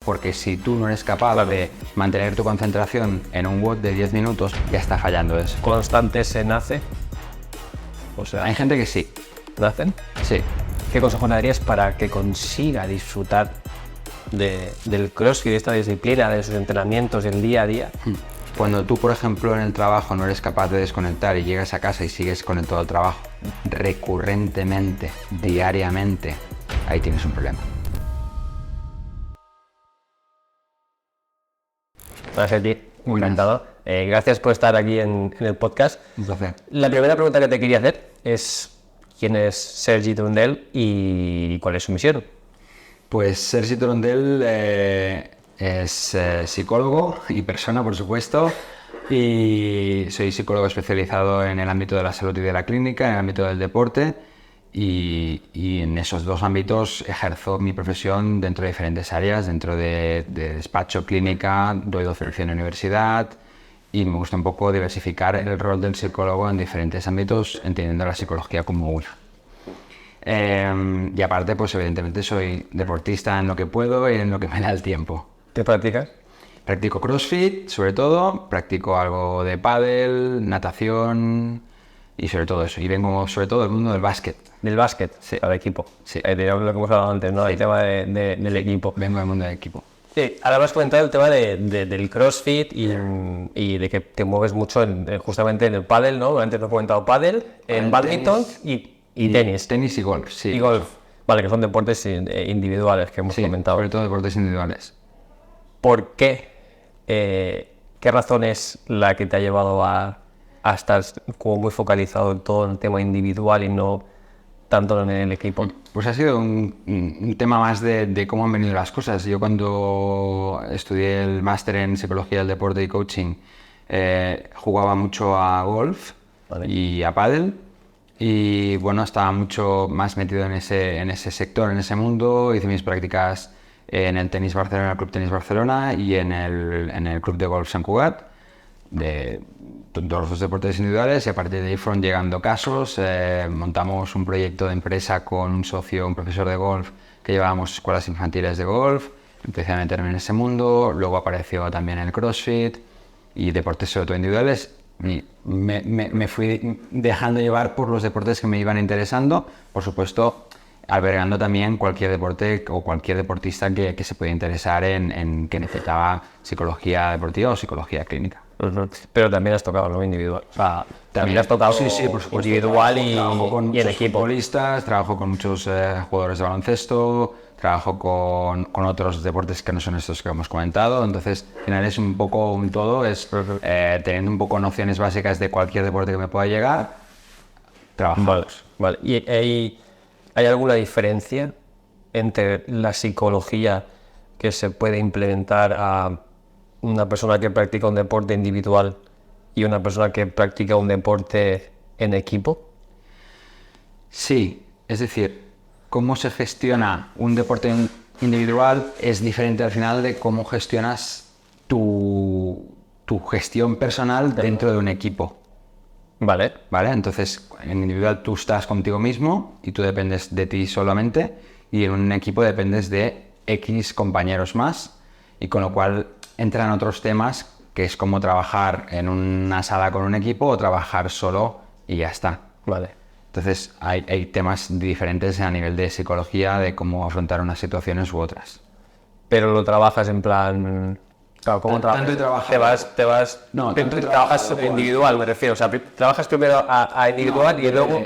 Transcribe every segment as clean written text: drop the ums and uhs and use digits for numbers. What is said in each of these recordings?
porque si tú no eres capaz de mantener tu concentración en un WOD de 10 minutos, ya está fallando eso. ¿Constante se nace? O sea, Hay gente que sí. ¿nacen? Sí. ¿Qué consejo le darías para que consiga disfrutar del CrossFit, de esta disciplina, de sus entrenamientos, del día a día? Cuando tú, por ejemplo, en el trabajo no eres capaz de desconectar y llegas a casa y sigues con todo el trabajo recurrentemente, diariamente, ahí tienes un problema. Gracias a ti, encantado. Gracias por estar aquí en el podcast. Un placer. La primera pregunta que te quería hacer es ¿quién es Sergi Trondel y cuál es su misión? Pues Sergi Trondel es psicólogo y persona, por supuesto, y soy psicólogo especializado en el ámbito de la salud y de la clínica, en el ámbito del deporte, y en esos dos ámbitos ejerzo mi profesión dentro de diferentes áreas, dentro de despacho, clínica, doy docencia en universidad, y me gusta un poco diversificar el rol del psicólogo en diferentes ámbitos, entendiendo la psicología como una. Y aparte, pues evidentemente soy deportista en lo que puedo y en lo que me da el tiempo. ¿Qué practicas? Practico CrossFit, sobre todo, practico algo de pádel, natación y sobre todo eso. Y vengo sobre todo del mundo del básquet. ¿Del básquet? Sí. Al equipo. Sí. Digamos lo que hemos hablado antes, ¿no? Sí. El tema del equipo. Vengo del mundo del equipo. Sí, ahora me has comentado el tema del CrossFit y de que te mueves mucho justamente en el pádel, ¿no? Antes me has comentado pádel, en badminton y tenis. Tenis y golf, sí. Y golf. Vale, que son deportes individuales que hemos Sí, comentado. sobre todo deportes individuales. ¿Por qué? ¿Qué razón es la que te ha llevado a estar como muy focalizado en todo el tema individual y no tanto en el equipo? Pues ha sido un tema más de cómo han venido las cosas. Yo cuando estudié el máster en Psicología del Deporte y Coaching jugaba mucho a golf y a pádel. Y bueno, estaba mucho más metido en ese sector, en ese mundo. Hice mis prácticas en el Tenis Barcelona, el Club Tenis Barcelona y en el Club de Golf Sant Cugat, de todos los deportes individuales, y a partir de ahí fueron llegando casos. Montamos un proyecto de empresa con un socio, un profesor de golf, que llevábamos escuelas infantiles de golf. Empecé a meterme en ese mundo, luego apareció también el CrossFit y deportes sobre todo individuales. Y me fui dejando llevar por los deportes que me iban interesando, por supuesto albergando también cualquier deporte o cualquier deportista que se pueda interesar en que necesitaba psicología deportiva o psicología clínica. Pero también has tocado, ¿no? Individual. O sea, también has tocado sí, por supuesto. individual y Trabajo en equipo. Futbolistas, trabajo con muchos jugadores de baloncesto, trabajo con otros deportes que no son estos que hemos comentado. Entonces, al final es un poco un todo, es teniendo un poco nociones básicas de cualquier deporte que me pueda llegar, trabajamos. Vale. ¿Y hay alguna diferencia entre la psicología que se puede implementar a una persona que practica un deporte individual y una persona que practica un deporte en equipo? Sí, es decir, cómo se gestiona un deporte individual es diferente al final de cómo gestionas tu gestión personal dentro de un equipo. Vale. Entonces, en individual tú estás contigo mismo y tú dependes de ti solamente, y en un equipo dependes de X compañeros más, y con lo cual entran otros temas que es como trabajar en una sala con un equipo o trabajar solo y ya está. Vale. Entonces hay temas diferentes a nivel de psicología, de cómo afrontar unas situaciones u otras. Pero lo trabajas en plan... Claro, ¿cómo trabajas? Tanto he trabajado... No, tanto he trabajas trabajado individual, me refiero. O sea, trabajas primero a individual y luego...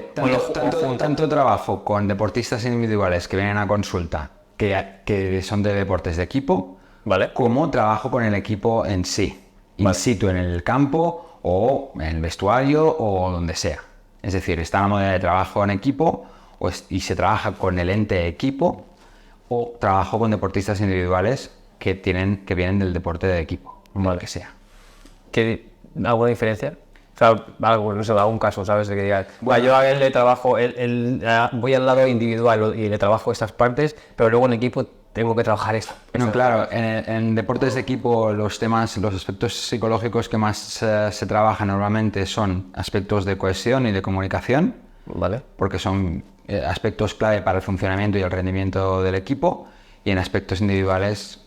Tanto trabajo con deportistas individuales que vienen a consulta, que son de deportes de equipo, Vale. como trabajo con el equipo en sí, in situ en el campo o en el vestuario o donde sea. Es decir, está la modalidad de trabajo en equipo y se trabaja con el ente equipo, o trabajo con deportistas individuales que vienen del deporte de equipo, que sea. ¿Alguna diferencia? O sea, no sé, algún caso, ¿sabes? De que digas, yo a él le trabajo, voy al lado individual y le trabajo estas partes, pero luego en equipo tengo que trabajar esto. No, claro, en deportes de equipo los aspectos psicológicos que más se trabajan normalmente son aspectos de cohesión y de comunicación, Vale. porque son aspectos clave para el funcionamiento y el rendimiento del equipo, y en aspectos individuales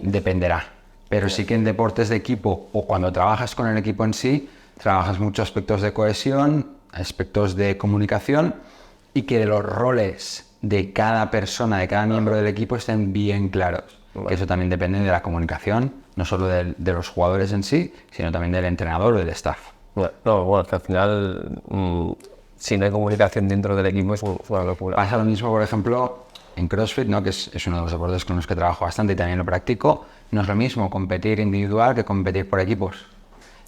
dependerá. Pero sí que en deportes de equipo o cuando trabajas con el equipo en sí, trabajas muchos aspectos de cohesión, aspectos de comunicación y que los roles de cada persona, de cada miembro del equipo estén bien claros. Que eso también depende de la comunicación, no solo de los jugadores en sí, sino también del entrenador o del staff. Bueno, que al final, si no hay comunicación dentro del equipo es una locura. Pasa lo mismo, por ejemplo, en CrossFit, ¿no? Que es uno de los deportes con los que trabajo bastante y también lo practico. No es lo mismo competir individual que competir por equipos.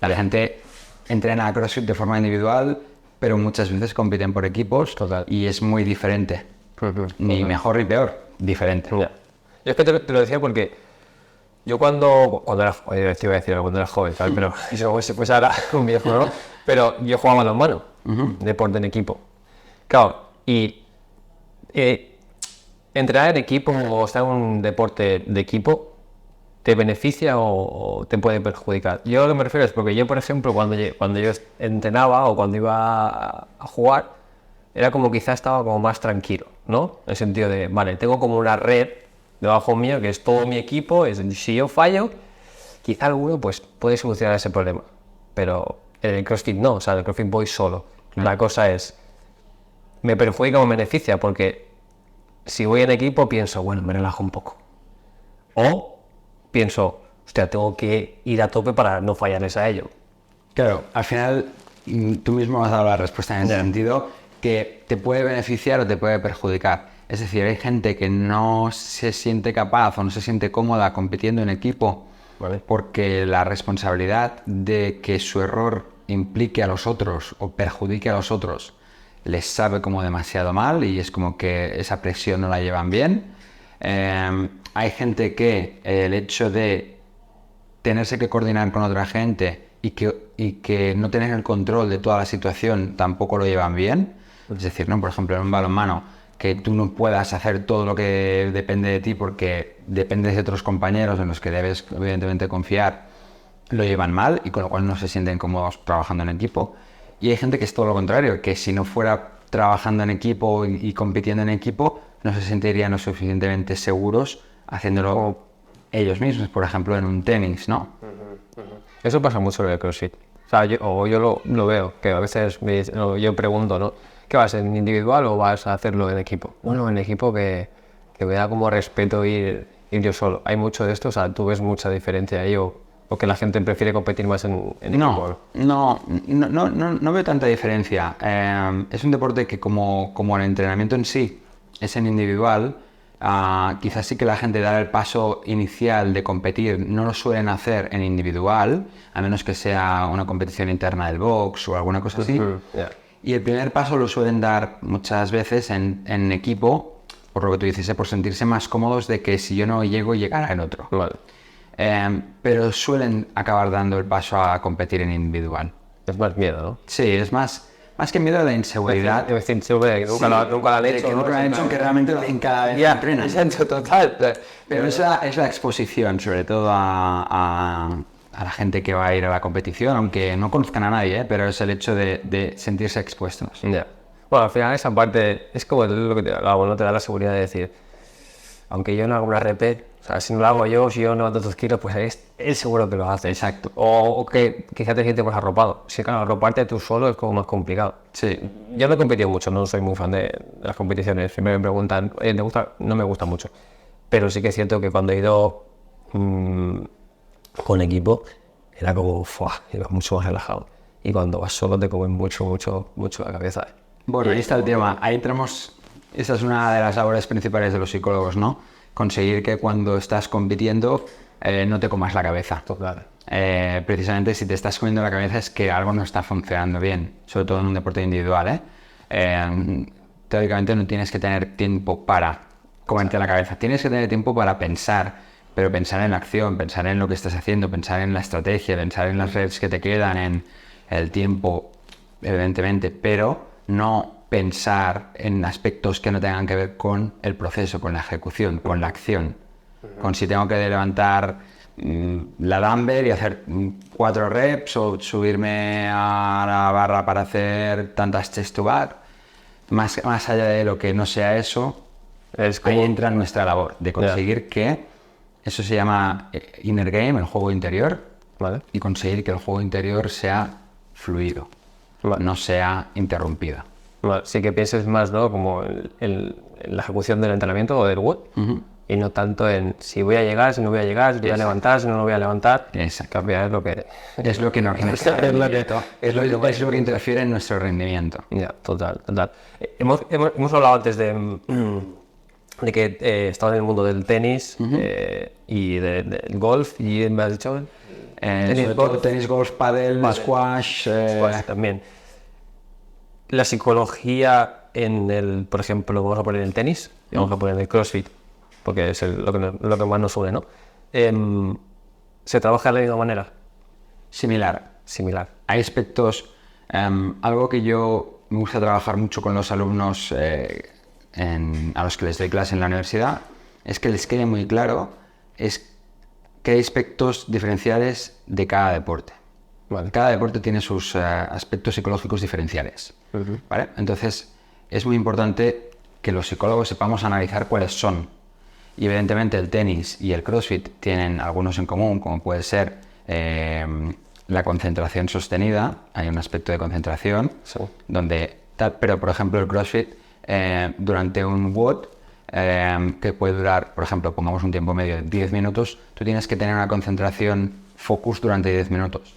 La gente entrena a CrossFit de forma individual, pero muchas veces compiten por equipos. Total. Y es muy diferente. Ni mejor ni peor, diferente. Ya. Yo es que te lo decía porque yo cuando era joven, te iba a decir cuando era joven, ¿sabes? Pero eso pues ahora un viejo, ¿no? Pero yo jugaba balonmano, deporte en equipo. Claro, y entrenar en equipo o estar en un deporte de equipo, ¿te beneficia o te puede perjudicar? Yo a lo que me refiero es porque yo, por ejemplo, cuando yo entrenaba o cuando iba a jugar, era como quizá estaba como más tranquilo, ¿no? En el sentido de, vale, tengo como una red debajo mío que es todo mi equipo, si yo fallo, quizá alguno pues puede solucionar ese problema. Pero en el CrossFit no, o sea, en el CrossFit voy solo. La cosa es, me perjudica o me beneficia porque si voy en equipo pienso, bueno, me relajo un poco. O pienso, hostia, tengo que ir a tope para no fallarles a ellos. Claro, al final tú mismo has dado la respuesta en ese sentido, que te puede beneficiar o te puede perjudicar. Es decir, hay gente que no se siente capaz o no se siente cómoda compitiendo en equipo, Vale. porque la responsabilidad de que su error implique a los otros o perjudique a los otros les sabe como demasiado mal y es como que esa presión no la llevan bien. Hay gente que el hecho de tenerse que coordinar con otra gente y que no tener el control de toda la situación tampoco lo llevan bien. Es decir, ¿no? Por ejemplo, en un balonmano, que tú no puedas hacer todo lo que depende de ti porque dependes de otros compañeros en los que debes evidentemente confiar, lo llevan mal y con lo cual no se sienten cómodos trabajando en equipo. Y hay gente que es todo lo contrario, que si no fuera trabajando en equipo y compitiendo en equipo, no se sentirían lo suficientemente seguros haciéndolo ellos mismos, por ejemplo, en un tenis, ¿no? Eso pasa mucho en el CrossFit. O sea, yo lo veo, que a veces yo pregunto, ¿no? ¿Qué vas, en individual o vas a hacerlo en equipo? Bueno, en equipo que me da como respeto ir yo solo. Hay mucho de esto, o sea, tú ves mucha diferencia ahí o que la gente prefiere competir más en equipo. No veo tanta diferencia. Es un deporte que como el entrenamiento en sí es en individual, quizás sí que la gente da el paso inicial de competir, no lo suelen hacer en individual, a menos que sea una competición interna del box o alguna cosa así. Yeah. Y el primer paso lo suelen dar muchas veces en equipo, por lo que tú dices, por sentirse más cómodos de que si yo no llego, llegará el otro. Vale. Pero suelen acabar dando el paso a competir en individual. Es más miedo, ¿no? Sí, es más que miedo a la inseguridad. Nunca lo han hecho. Que nunca lo han hecho, que realmente lo hacen cada vez que entrenan. Exacto, total. Pero es la exposición, sobre todo a la gente que va a ir a la competición, aunque no conozcan a nadie, pero es el hecho de sentirse expuestos. Ya. Bueno, al final esa parte es como lo que te hablaba, ¿no? Te da la seguridad de decir, aunque yo no hago una repet, o sea, si no lo hago yo, si yo no levanto 2 kilos, pues él seguro que lo hace. Exacto. O que quizás te sientes más arropado. Si claro, arroparte tú solo es como más complicado. Sí. Yo no he competido mucho, no soy muy fan de las competiciones. Siempre me preguntan, ¿te gusta? No me gusta mucho. Pero sí que es cierto que cuando he ido con equipo, era como, iba mucho más relajado. Y cuando vas solo te comen mucho la cabeza. Bueno, ahí está el tema. Ahí entramos. Esa es una de las labores principales de los psicólogos, ¿no? Conseguir que cuando estás compitiendo no te comas la cabeza. Total. Precisamente si te estás comiendo la cabeza es que algo no está funcionando bien, sobre todo en un deporte individual, teóricamente no tienes que tener tiempo para comerte la cabeza, tienes que tener tiempo para pensar, pero pensar en la acción, pensar en lo que estás haciendo, pensar en la estrategia, pensar en las reps que te quedan, en el tiempo, evidentemente, pero no pensar en aspectos que no tengan que ver con el proceso, con la ejecución, con la acción. Con si tengo que levantar la dumbbell y hacer 4 reps o subirme a la barra para hacer tantas chest to bar. Más allá de lo que no sea eso, ahí entra nuestra labor de conseguir que Eso se llama inner game, el juego interior, Vale. y conseguir que el juego interior sea fluido, Vale. no sea interrumpido. Vale, sí que pienses más, ¿no? Como en la ejecución del entrenamiento o del WOD, y no tanto en si voy a llegar, si no voy a llegar, si voy a levantar, si no lo voy a levantar. Exacto. Cambiar es lo que... Es lo que nos es lo que interfiere en nuestro rendimiento. Ya, total. Hemos hablado antes de que estabas en el mundo del tenis y del golf, y me has dicho... Sobre todo tenis, golf, pádel, squash... Pues también. La psicología por ejemplo, vamos a poner el tenis, y vamos a poner el CrossFit, porque es lo que más nos une, ¿no? ¿Se trabaja de la misma manera? Similar. Hay aspectos, algo que yo me gusta trabajar mucho con los alumnos a los que les doy clase en la universidad, es que les quede muy claro es que hay aspectos diferenciales de cada deporte. Vale. Cada deporte tiene sus aspectos psicológicos diferenciales. ¿Vale? Entonces, es muy importante que los psicólogos sepamos analizar cuáles son. Y evidentemente el tenis y el CrossFit tienen algunos en común, como puede ser la concentración sostenida. Hay un aspecto de concentración, pero por ejemplo el CrossFit durante un WOD que puede durar, por ejemplo, pongamos un tiempo medio de 10 minutos, tú tienes que tener una concentración focus durante 10 minutos.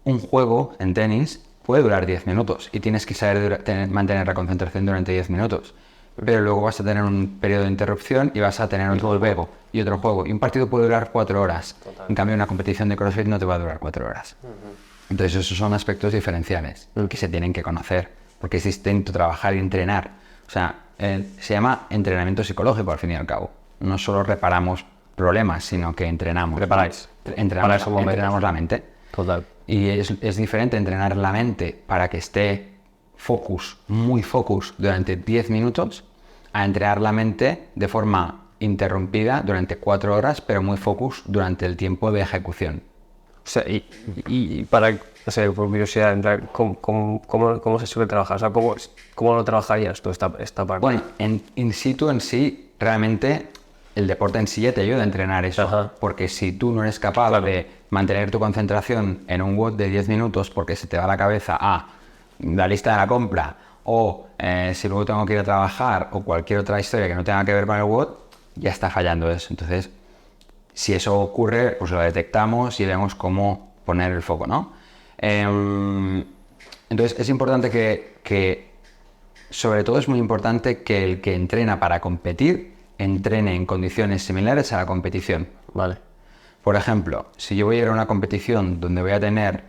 Un juego en tenis puede durar 10 minutos y tienes que saber mantener la concentración durante 10 minutos. Pero luego vas a tener un periodo de interrupción y vas a tener otro juego y otro juego. Y un partido puede durar 4 horas. Total. En cambio, una competición de CrossFit no te va a durar 4 horas. Entonces, esos son aspectos diferenciales que se tienen que conocer. Porque es distinto trabajar y entrenar. O sea, se llama entrenamiento psicológico, al fin y al cabo. No solo reparamos problemas, sino que entrenamos. Preparáis. Entrenamos la mente. Total. Y es diferente entrenar la mente para que esté muy focus durante 10 minutos, a entrenar la mente de forma interrumpida durante 4 horas, pero muy focus durante el tiempo de ejecución. O sea, y para, o sea, por curiosidad, ¿cómo se suele trabajar? O sea, ¿cómo lo trabajarías tú esta parte? Bueno, in situ en sí, realmente el deporte en sí ya te ayuda a entrenar eso. Ajá. Porque si tú no eres capaz de mantener tu concentración en un WOD de 10 minutos porque se te va la cabeza a la lista de la compra o si luego tengo que ir a trabajar o cualquier otra historia que no tenga que ver con el WOD, ya está fallando eso. Entonces, si eso ocurre, pues lo detectamos y vemos cómo poner el foco, ¿no? Entonces, es importante sobre todo es muy importante que el que entrena para competir, entrene en condiciones similares a la competición. Vale. Por ejemplo, si yo voy a ir a una competición donde voy a tener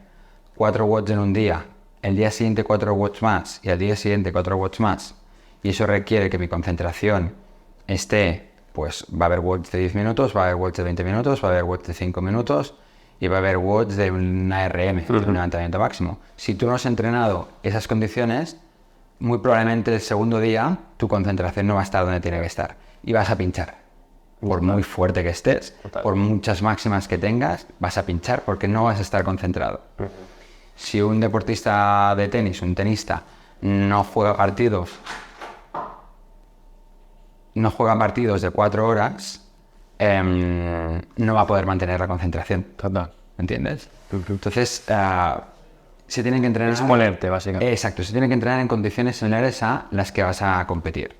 4 watts en un día, el día siguiente 4 watts más y al día siguiente 4 watts más, y eso requiere que mi concentración esté, pues va a haber watts de 10 minutos, va a haber watts de 20 minutos, va a haber watts de 5 minutos y va a haber watts de una RM, de un levantamiento máximo. Si tú no has entrenado esas condiciones, muy probablemente el segundo día tu concentración no va a estar donde tiene que estar y vas a pinchar. Por muy fuerte que estés, por muchas máximas que tengas, vas a pinchar porque no vas a estar concentrado. Si un deportista de tenis, un tenista, no juega partidos de 4 horas, no va a poder mantener la concentración. Total. ¿Entiendes? Entonces, se tienen que entrenar... Es ponerte, básicamente. Exacto, se tienen que entrenar en condiciones similares a las que vas a competir.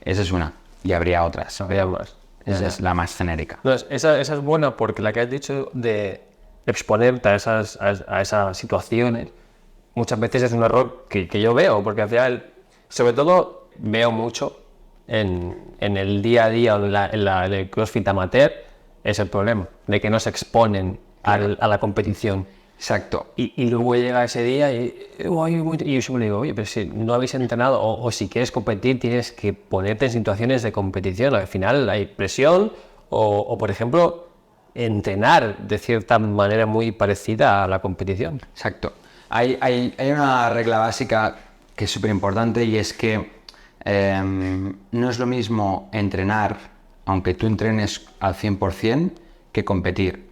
Esa es una. Y habría otras. Habría más. Esa es la más genérica. Entonces, esa es buena porque la que has dicho de exponerte a esas situaciones, muchas veces es un error que yo veo, porque al final, sobre todo, veo mucho en el día a día o en el CrossFit amateur, es el problema, de que no se exponen a la competición. Exacto. Y luego llega ese día y yo siempre digo, oye, pero si no habéis entrenado o si quieres competir tienes que ponerte en situaciones de competición. Al final hay presión o por ejemplo, entrenar de cierta manera muy parecida a la competición. Exacto. Hay una regla básica que es súper importante y es que no es lo mismo entrenar, aunque tú entrenes al 100%, que competir.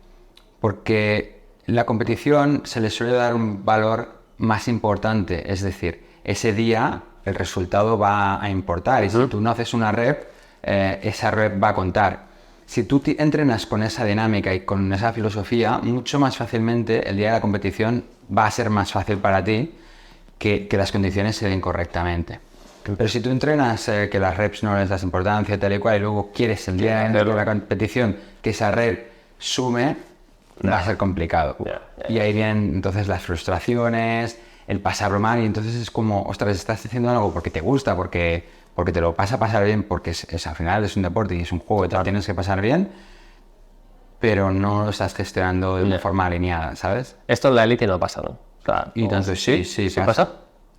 Porque la competición se le suele dar un valor más importante, es decir, ese día el resultado va a importar y si tú no haces una rep, esa rep va a contar. Si tú entrenas con esa dinámica y con esa filosofía, mucho más fácilmente el día de la competición va a ser más fácil para ti que las condiciones se den correctamente. Pero si tú entrenas que las reps no les das importancia, tal y cual, y luego quieres el día de la competición que esa rep sume, va a ser complicado. Y ahí vienen entonces las frustraciones, el pasarlo mal, y entonces es como, ostras, estás haciendo algo porque te gusta, porque te lo vas a pasar bien, porque al final es un deporte y es un juego que te lo tienes que pasar bien, pero no lo estás gestionando de una forma alineada, ¿sabes? Esto en la élite no pasa, ¿no? O sea, Y entonces sí pasa.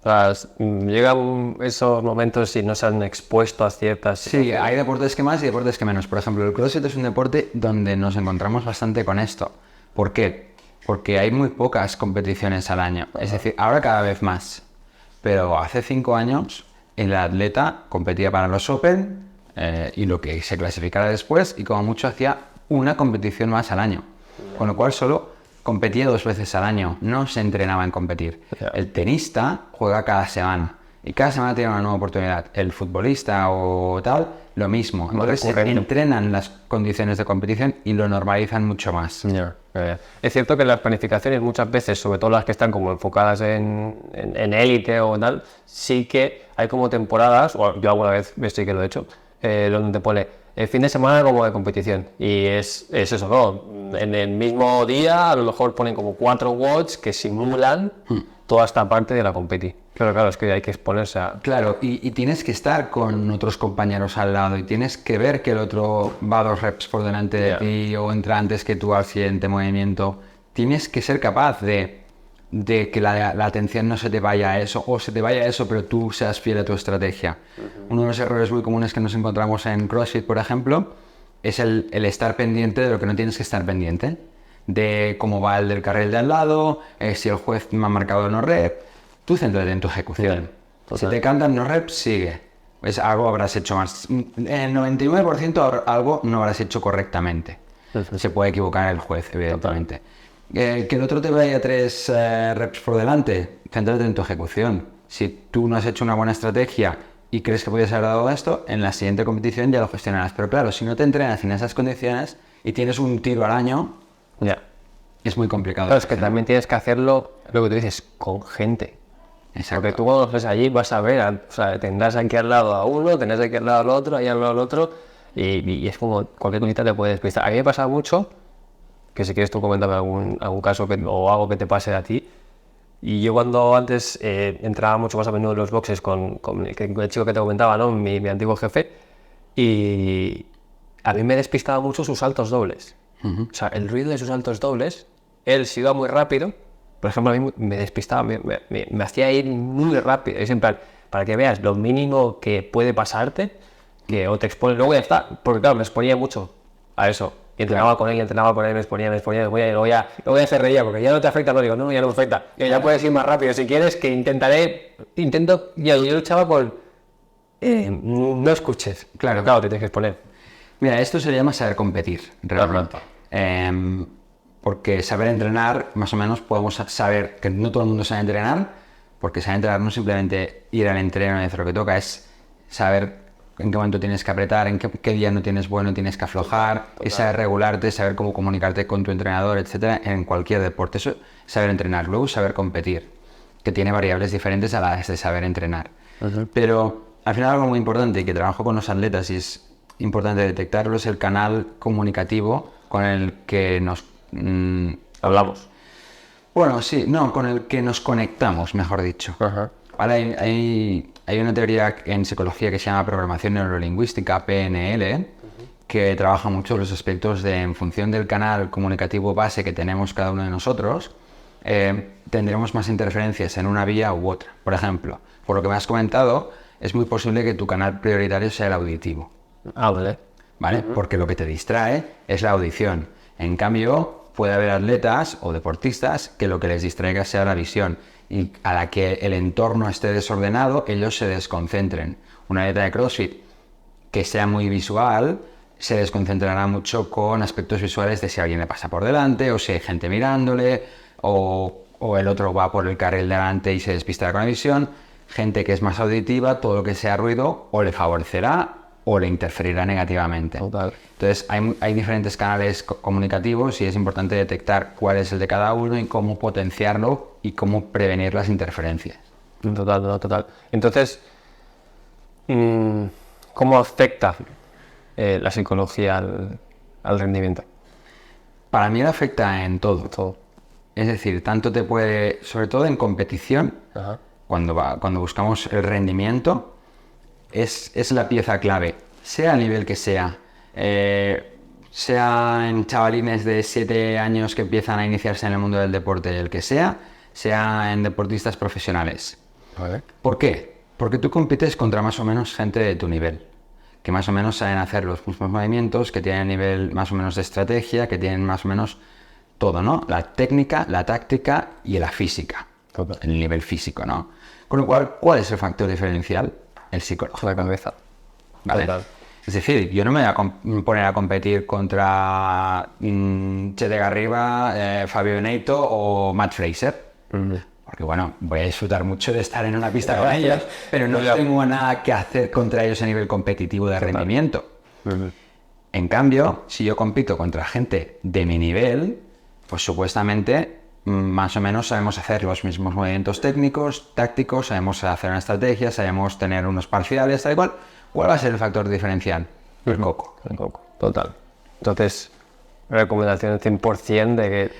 O sea, llegan esos momentos y no se han expuesto a ciertas... Sí, hay deportes que más y deportes que menos. Por ejemplo, el CrossFit es un deporte donde nos encontramos bastante con esto. ¿Por qué? Porque hay muy pocas competiciones al año. Es decir, ahora cada vez más. Pero hace 5 años el atleta competía para los Open y lo que se clasificara después, y como mucho hacía una competición más al año. Con lo cual solo competía 2 veces al año, no se entrenaba en competir. El tenista juega cada semana y cada semana tiene una nueva oportunidad. El futbolista o tal, lo mismo. Entonces entrenan las condiciones de competición y lo normalizan mucho más. Es cierto que las planificaciones muchas veces, sobre todo las que están como enfocadas en élite o tal, sí que hay como temporadas, o yo alguna vez sí que lo he hecho, donde te pone el fin de semana como de competición, y es eso, ¿no? En el mismo día a lo mejor ponen como 4 watts que simulan toda esta parte de la competi. Claro, es que hay que exponerse a... Claro, y tienes que estar con otros compañeros al lado y tienes que ver que el otro va 2 reps por delante de ti o entra antes que tú al siguiente movimiento. Tienes que ser capaz de que la atención no se te vaya a eso, o se te vaya a eso pero tú seas fiel a tu estrategia. Uno de los errores muy comunes que nos encontramos en CrossFit, por ejemplo, es el estar pendiente de lo que no tienes que estar pendiente. De cómo va el del carril de al lado, si el juez me ha marcado no rep. Tú céntrate en tu ejecución. Si te cantan no reps, sigue. Pues algo habrás hecho más. En el 99% algo no habrás hecho correctamente. Se puede equivocar el juez, evidentemente. Que el otro te vaya 3 reps por delante, céntrate en tu ejecución. Si tú no has hecho una buena estrategia y crees que puedes haber dado esto, en la siguiente competición ya lo gestionarás. Pero claro, si no te entrenas en esas condiciones y tienes un tiro al año, es muy complicado. Claro, es que también tienes que hacerlo, lo que tú dices, con gente. Exacto. Porque tú cuando estés allí vas a ver, o sea, tendrás aquí al lado a uno, tendrás aquí al lado al otro, ahí al lado al otro, y es como cualquier cosita te puede despistar. A mí me pasa mucho, que si quieres tú comentarme algún caso o algo que te pase a ti. Y yo cuando antes entraba mucho más a menudo en los boxes con el chico que te comentaba, ¿no? Mi antiguo jefe, y a mí me despistaba mucho sus saltos dobles. O sea, el ruido de sus saltos dobles, él se iba muy rápido, por ejemplo, a mí me despistaba, me hacía ir muy rápido. Es en plan, para que veas lo mínimo que puede pasarte, que o te expone, luego ya está, porque claro, me exponía mucho a eso. Y entrenaba con él, me exponía, y luego ya se reía, porque ya no te afecta, no digo, no, ya no me afecta, que ya puedes ir más rápido si quieres, que yo luchaba por, no escuches. Claro, te tienes que exponer. Mira, esto se llama saber competir, realmente. Porque saber entrenar, más o menos podemos saber que no todo el mundo sabe entrenar, porque saber entrenar no es simplemente ir al entreno y hacer lo que toca, es saber en qué momento tienes que apretar, en qué día no tienes bueno, tienes que aflojar, es saber regularte, saber cómo comunicarte con tu entrenador, etcétera, en cualquier deporte. Eso es saber entrenar. Luego saber competir, que tiene variables diferentes a las de saber entrenar. Pero al final algo muy importante y que trabajo con los atletas y es importante detectarlo es el canal comunicativo con el que nos hablamos. Bueno, sí, no, con el que nos conectamos, mejor dicho. Vale, hay una teoría en psicología que se llama programación neurolingüística, PNL, que trabaja mucho los aspectos de, en función del canal comunicativo base que tenemos cada uno de nosotros, tendremos más interferencias en una vía u otra. Por ejemplo, por lo que me has comentado, es muy posible que tu canal prioritario sea el auditivo. ¿Vale? Porque lo que te distrae es la audición. En cambio, puede haber atletas o deportistas que lo que les distraiga sea la visión y a la que el entorno esté desordenado, ellos se desconcentren. Una atleta de CrossFit que sea muy visual se desconcentrará mucho con aspectos visuales de si alguien le pasa por delante o si hay gente mirándole o el otro va por el carril delante y se despistará con la visión. Gente que es más auditiva, todo lo que sea ruido o le favorecerá o le interferirá negativamente. Total. Entonces, hay diferentes canales comunicativos y es importante detectar cuál es el de cada uno y cómo potenciarlo y cómo prevenir las interferencias. Total, no, total. Entonces, ¿cómo afecta la psicología al rendimiento? Para mí le afecta en todo. Todo. Es decir, tanto te puede, sobre todo en competición, Ajá. cuando buscamos el rendimiento, es la pieza clave, sea a nivel que sea. Sea en chavalines de 7 años que empiezan a iniciarse en el mundo del deporte, el que sea en deportistas profesionales. Vale. ¿Por qué? Porque tú compites contra más o menos gente de tu nivel, que más o menos saben hacer los mismos movimientos, que tienen nivel más o menos de estrategia, que tienen más o menos todo, ¿no? La técnica, la táctica y la física. Total. El nivel físico, ¿no? Con lo cual, ¿cuál es el factor diferencial? El psicológico. La cabeza. ¿Vale? Total. Es decir, yo no me voy a poner a competir contra Chete Garriba, Fabio Beneito o Matt Fraser. Porque bueno, voy a disfrutar mucho de estar en una pista con ellos, pero no tengo nada que hacer contra ellos a nivel competitivo de rendimiento. En cambio, si yo compito contra gente de mi nivel, pues supuestamente más o menos sabemos hacer los mismos movimientos técnicos, tácticos, sabemos hacer una estrategia, sabemos tener unos parciales, tal y cual. ¿Cuál va a ser el factor diferencial? El coco. El coco. Total. Entonces, recomendación 100% de que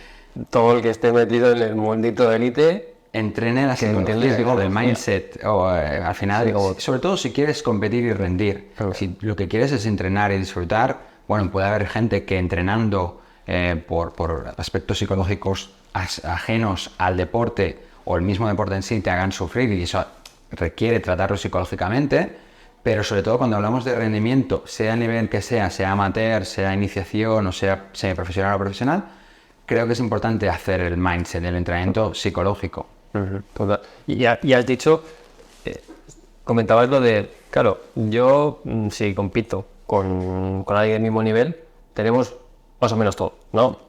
todo el que esté metido en el mundito de élite Entrene la psicología, el mindset, al final, sobre todo si quieres competir y rendir. Claro. Si lo que quieres es entrenar y disfrutar, bueno, puede haber gente que entrenando por aspectos psicológicos ajenos al deporte o el mismo deporte en sí te hagan sufrir y eso requiere tratarlo psicológicamente, pero sobre todo cuando hablamos de rendimiento, sea a nivel que sea amateur, sea iniciación o sea semiprofesional o profesional, creo que es importante hacer el mindset, el entrenamiento psicológico. Total. Y has dicho, comentabas lo de, claro, yo si compito con alguien del mismo nivel, tenemos más o menos todo, ¿no?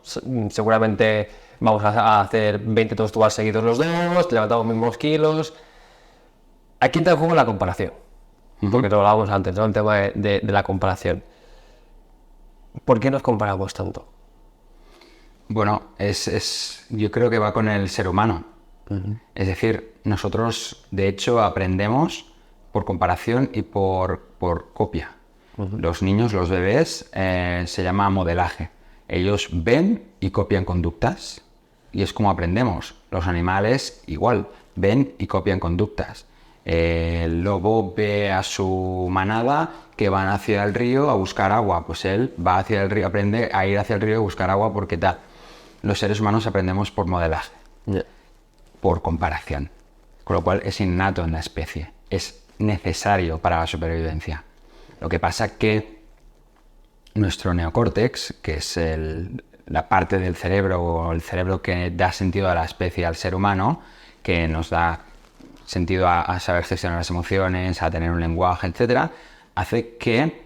Seguramente vamos a hacer 20 todos tubos seguidos los dos, levantamos los mismos kilos. Aquí entra en juego la comparación, porque lo hablábamos antes, ¿no? El tema de la comparación. ¿Por qué nos comparamos tanto? Bueno, yo creo que va con el ser humano. Es decir, nosotros de hecho aprendemos por comparación y por copia. Los niños, los bebés, se llama modelaje. Ellos ven y copian conductas y es como aprendemos. Los animales igual, ven y copian conductas. El lobo ve a su manada que van hacia el río a buscar agua, pues él va hacia el río, aprende a ir hacia el río a buscar agua porque tal. Los seres humanos aprendemos por modelaje. Por comparación, con lo cual es innato en la especie, es necesario para la supervivencia. Lo que pasa que nuestro neocórtex, que es la parte del cerebro o el cerebro que da sentido a la especie, al ser humano, que nos da sentido a saber gestionar las emociones, a tener un lenguaje, etcétera, hace que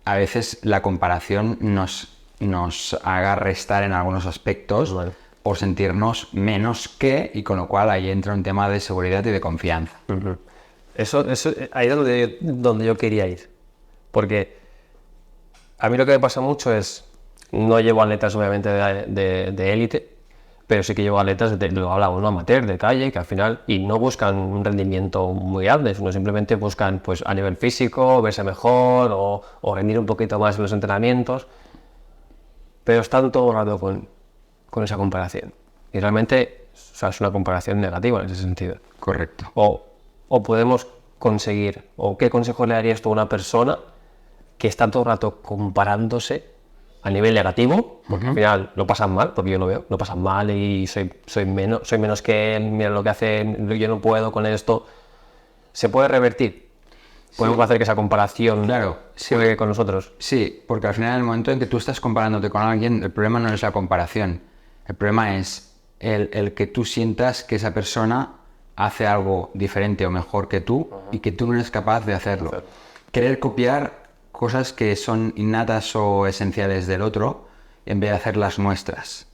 a veces la comparación nos haga restar en algunos aspectos. Vale. O sentirnos menos que, y con lo cual ahí entra un tema de seguridad y de confianza. Eso ahí es donde yo quería ir. Porque a mí lo que me pasa mucho es, no llevo atletas obviamente de élite, pero sí que llevo atletas, lo hablamos, ¿no? Amateur, de calle, que al final, y no buscan un rendimiento muy grande, sino simplemente buscan pues a nivel físico, verse mejor o rendir un poquito más en los entrenamientos, pero están todo el rato con esa comparación. Y realmente, o sea, es una comparación negativa en ese sentido. Correcto. O podemos conseguir, o qué consejo le darías tú a una persona que está todo el rato comparándose a nivel negativo, porque al final lo pasan mal, porque yo lo veo, lo pasan mal y soy menos que él, mira lo que hace, yo no puedo con esto. ¿Se puede revertir? ¿Podemos hacer que esa comparación juegue con nosotros? Sí, porque al final en el momento en que tú estás comparándote con alguien, el problema no es la comparación. El problema es el que tú sientas que esa persona hace algo diferente o mejor que tú y que tú no eres capaz de hacerlo. Querer copiar cosas que son innatas o esenciales del otro en vez de hacerlas nuestras.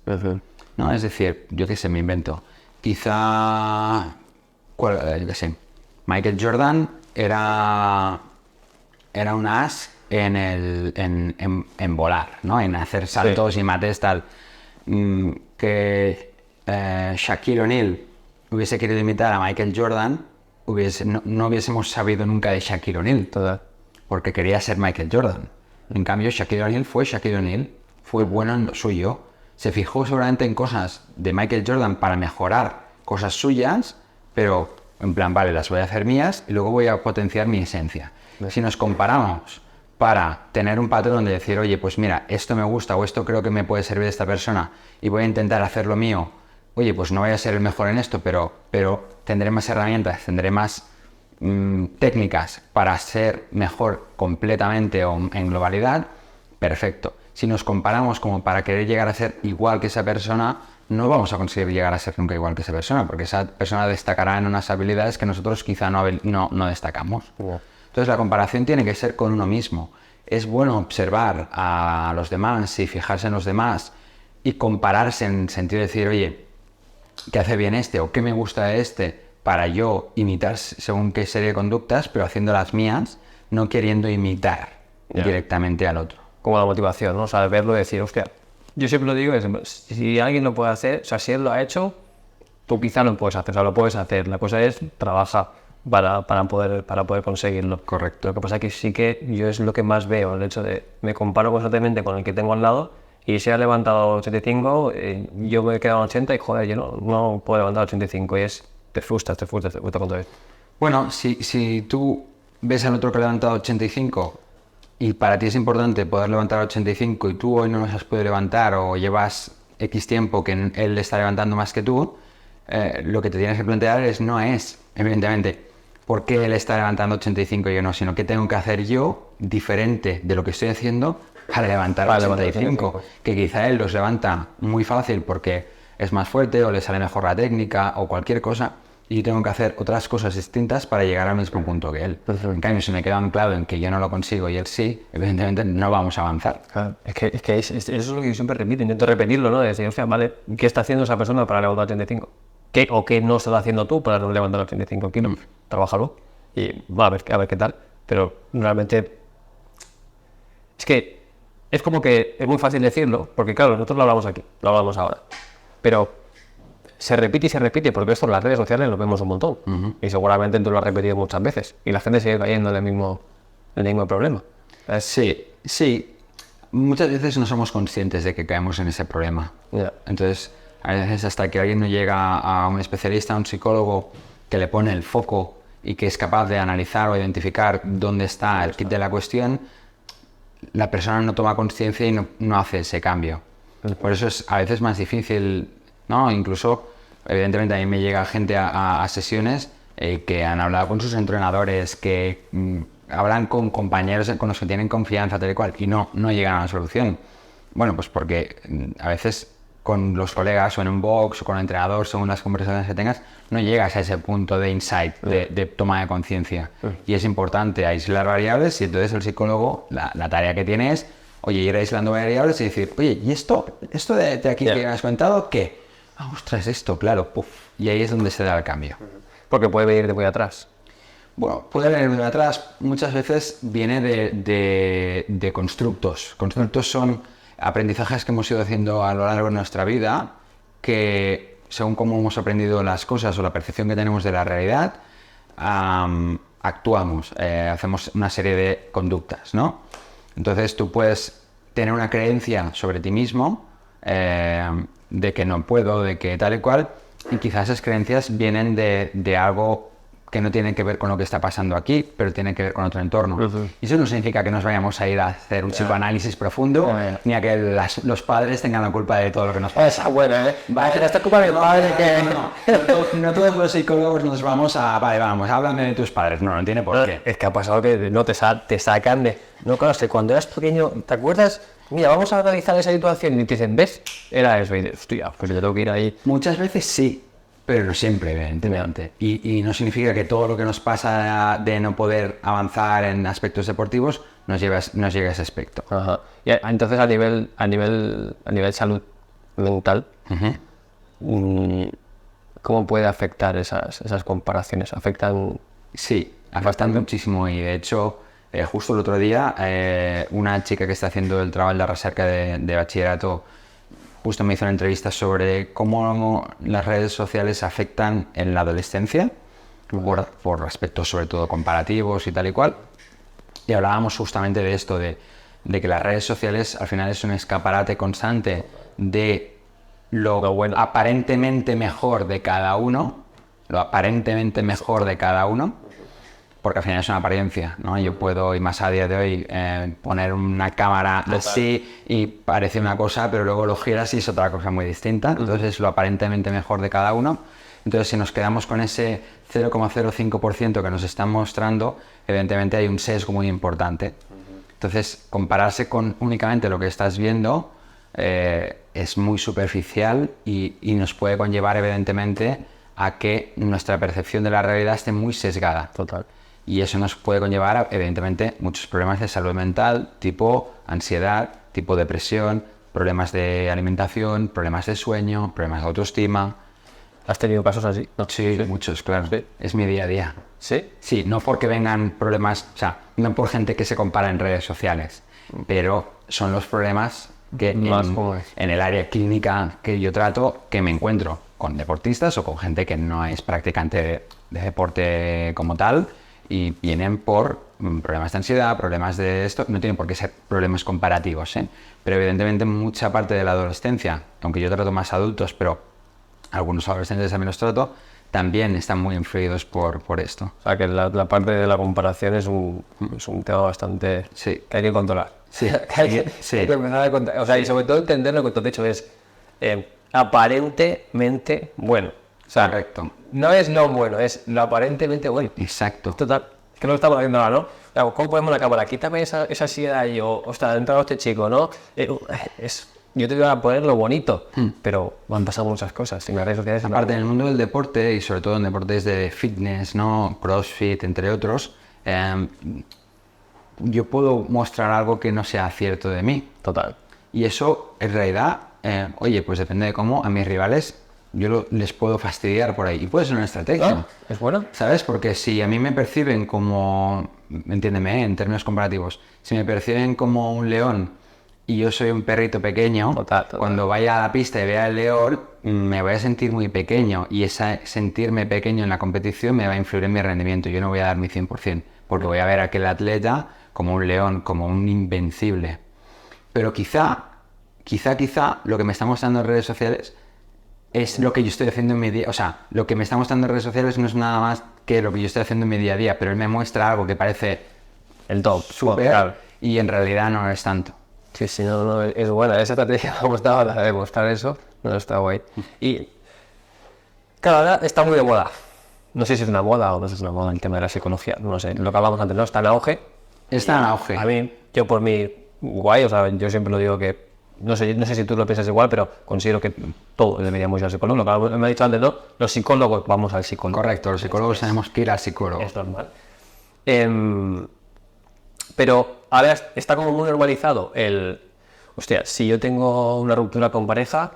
¿No? Es decir, yo qué sé, me invento. Quizá, yo qué sé, Michael Jordan era era un as en volar, ¿no? En hacer saltos y mates tal. Que Shaquille O'Neal hubiese querido imitar a Michael Jordan, no hubiésemos sabido nunca de Shaquille O'Neal. Total. Porque quería ser Michael Jordan. En cambio, Shaquille O'Neal fue Shaquille O'Neal, fue bueno en lo suyo. Se fijó seguramente en cosas de Michael Jordan para mejorar cosas suyas, pero en plan, vale, las voy a hacer mías y luego voy a potenciar mi esencia. Si nos comparamos para tener un patrón de decir, oye, pues mira, esto me gusta o esto creo que me puede servir de esta persona y voy a intentar hacer lo mío, oye, pues no voy a ser el mejor en esto, pero tendré más herramientas, tendré más técnicas para ser mejor completamente o en globalidad, perfecto. Si nos comparamos como para querer llegar a ser igual que esa persona, no vamos a conseguir llegar a ser nunca igual que esa persona, porque esa persona destacará en unas habilidades que nosotros quizá no destacamos. Entonces la comparación tiene que ser con uno mismo. Es bueno observar a los demás y fijarse en los demás y compararse en sentido de decir, oye, ¿qué hace bien este o qué me gusta de este? Para yo imitar según qué serie de conductas, pero haciendo las mías, no queriendo imitar directamente al otro. Como la motivación, ¿no? O sea, verlo y decir, hostia, yo siempre lo digo, si alguien lo puede hacer, o sea, si él lo ha hecho, tú quizá lo puedes hacer, o sea, lo puedes hacer. La cosa es, trabaja para poder conseguirlo. Correcto. Lo que pasa es que sí que yo es lo que más veo, el hecho de, me comparo constantemente con el que tengo al lado, y si ha levantado 85, yo me he quedado en 80 y joder, yo no puedo levantar 85 y te frustras con todo esto. Bueno, si tú ves al otro que ha levantado 85 y para ti es importante poder levantar 85 y tú hoy no los has podido levantar o llevas X tiempo que él está levantando más que tú, lo que te tienes que plantear no es, evidentemente, por qué él está levantando 85 y yo no, sino qué tengo que hacer yo diferente de lo que estoy haciendo para levantar 85, que quizá él los levanta muy fácil porque es más fuerte o le sale mejor la técnica o cualquier cosa, y yo tengo que hacer otras cosas distintas para llegar al mismo punto que él. En cambio, si me quedo anclado en que yo no lo consigo y él sí, evidentemente no vamos a avanzar. Claro, es que eso es lo que yo siempre repito, intento repetirlo, ¿no? De decir, o sea, vale, ¿qué está haciendo esa persona para levantar 85? ¿Qué no estás haciendo tú para levantar 85 kilos? Trabájalo y va a ver qué tal. Pero realmente es que es como que es muy fácil decirlo, porque claro, nosotros lo hablamos aquí, lo hablamos ahora, pero se repite porque esto en las redes sociales lo vemos un montón y seguramente tú lo has repetido muchas veces y la gente sigue cayendo en el mismo problema. Sí, muchas veces no somos conscientes de que caemos en ese problema. Entonces, a veces hasta que alguien no llega a un especialista, a un psicólogo que le pone el foco y que es capaz de analizar o identificar dónde está el kit de la cuestión, la persona no toma conciencia y no hace ese cambio. Por eso es a veces más difícil, ¿no? Incluso, evidentemente, a mí me llega gente a sesiones que han hablado con sus entrenadores, que hablan con compañeros con los que tienen confianza, tal y cual, y no llegan a la solución. Bueno, pues porque a veces con los colegas o en un box o con el entrenador, según las conversaciones que tengas, no llegas a ese punto de insight, de toma de conciencia. Y es importante aislar variables y entonces el psicólogo, la tarea que tiene es, oye, ir aislando variables y decir, oye, ¿y esto de aquí que has comentado, qué? Ah, ostras, esto, claro, puf. Y ahí es donde se da el cambio. Porque puede venir de muy atrás. Bueno, puede venir de muy atrás. Muchas veces viene de constructos. Constructos son aprendizajes que hemos ido haciendo a lo largo de nuestra vida, que según cómo hemos aprendido las cosas o la percepción que tenemos de la realidad, actuamos, hacemos una serie de conductas, ¿no? Entonces tú puedes tener una creencia sobre ti mismo, de que no puedo, de que tal y cual, y quizás esas creencias vienen de algo que no tiene que ver con lo que está pasando aquí, pero tiene que ver con otro entorno. Y eso no significa que nos vayamos a ir a hacer un psicoanálisis profundo, ni a que los padres tengan la culpa de todo lo que nos pasa. Esa buena, ¿eh? Vale, esta culpa de mi padre que... No todos los psicólogos nos vamos a... Vale, vamos, háblame de tus padres. No tiene por qué. Es que ha pasado que no te sacan de... No, claro, es que cuando eras pequeño, ¿te acuerdas? Mira, vamos a analizar esa situación y te dicen, ¿ves? Era eso. Y dices, hostia, pues yo tengo que ir ahí. Muchas veces sí. Pero no siempre, evidentemente. Y no significa que todo lo que nos pasa de no poder avanzar en aspectos deportivos nos llegue a ese aspecto. Ajá. Y entonces a nivel salud mental, ¿cómo puede afectar esas comparaciones? ¿Afectan? Sí, afectan muchísimo y de hecho Justo el otro día, una chica que está haciendo el trabajo en la recerca de bachillerato justo me hizo una entrevista sobre cómo las redes sociales afectan en la adolescencia, por aspectos sobre todo comparativos y tal y cual. Y hablábamos justamente de esto, de que las redes sociales al final es un escaparate constante de lo bueno. aparentemente mejor de cada uno, lo aparentemente mejor de cada uno, porque al final es una apariencia, ¿no? Yo puedo, y más a día de hoy, poner una cámara así y parece una cosa, pero luego lo giras y es otra cosa muy distinta. Entonces es lo aparentemente mejor de cada uno. Entonces si nos quedamos con ese 0,05% que nos están mostrando, evidentemente hay un sesgo muy importante. Entonces compararse con únicamente lo que estás viendo es muy superficial y nos puede conllevar evidentemente a que nuestra percepción de la realidad esté muy sesgada. Total. Y eso nos puede conllevar a, evidentemente, muchos problemas de salud mental, tipo ansiedad, tipo depresión, problemas de alimentación, problemas de sueño, problemas de autoestima. ¿Has tenido casos así? No. Sí, muchos, claro. Sí. Es mi día a día. ¿Sí? Sí, no porque vengan problemas, o sea, no por gente que se compara en redes sociales, pero son los problemas que Más comunes. en el área clínica que yo trato, que me encuentro con deportistas o con gente que no es practicante de deporte como tal, y vienen por problemas de ansiedad, problemas de esto, no tienen por qué ser problemas comparativos, ¿eh? Pero evidentemente mucha parte de la adolescencia, aunque yo trato más adultos, pero algunos adolescentes también los trato, también están muy influidos por esto. O sea, que la parte de la comparación es un tema bastante Sí. que hay que controlar. Sí. que hay que, Sí. hay que empezar a controlar. O sea, y sobre todo entender lo que tú has dicho es aparentemente bueno. O sea, Correcto. no es no bueno, es lo aparentemente bueno. Exacto. Total. Es que no lo estamos haciendo ahora, ¿no? O sea, ¿cómo ponemos la cámara? Quítame esa silla de ahí, o ostras, ha entrado este chico, ¿no? Yo te voy a poner lo bonito, pero van pasando muchas cosas. En las redes sociales. Aparte, en el mundo del deporte, y sobre todo en deportes de fitness, ¿no? CrossFit, entre otros, yo puedo mostrar algo que no sea cierto de mí. Total. Y eso, en realidad, oye, pues depende de cómo a mis rivales yo les puedo fastidiar por ahí. Y puede ser una estrategia. ¿Es bueno? ¿Sabes? Porque si a mí me perciben como, entiéndeme, en términos comparativos, si me perciben como un león y yo soy un perrito pequeño, Total. cuando vaya a la pista y vea el león, me voy a sentir muy pequeño, y ese sentirme pequeño en la competición me va a influir en mi rendimiento. Yo no voy a dar mi 100%, porque voy a ver a aquel atleta como un león, como un invencible. Pero quizá, lo que me está mostrando en redes sociales es lo que yo estoy haciendo en mi día. O sea, lo que me está mostrando en redes sociales no es nada más que lo que yo estoy haciendo en mi día a día, pero él me muestra algo que parece El top. súper, Claro. y en realidad no es tanto. Sí, sí, no, es buena. Esa estrategia me ha gustado, la de demostrar eso. No, está guay. Y, claro, ahora está muy de moda. No sé si es una moda o no es una moda el tema de la psicología. No sé, lo que hablamos antes, ¿no? Está en auge. Está en auge. A mí, yo por mí, guay, o sea, yo siempre lo digo que, no sé si tú lo piensas igual, pero considero que todos deberíamos ir al psicólogo. Lo que me ha dicho antes, ¿no? Los psicólogos vamos al psicólogo. Correcto, los psicólogos tenemos que ir al psicólogo. Es normal. Pero ahora está como muy normalizado hostia, si yo tengo una ruptura con pareja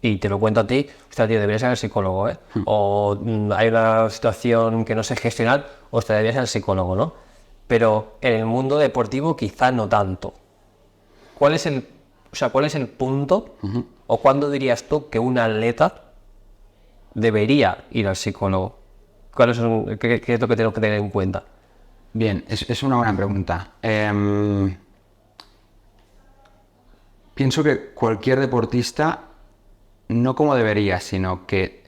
y te lo cuento a ti, hostia, tío, deberías ir al psicólogo, ¿eh? O hay una situación que no sé gestionar, hostia, deberías ir al psicólogo, ¿no? Pero en el mundo deportivo quizá no tanto. ¿Cuál es el punto o cuándo dirías tú que un atleta debería ir al psicólogo? ¿Qué es lo que tengo que tener en cuenta? Bien, es una buena pregunta. Pienso que cualquier deportista, no como debería, sino que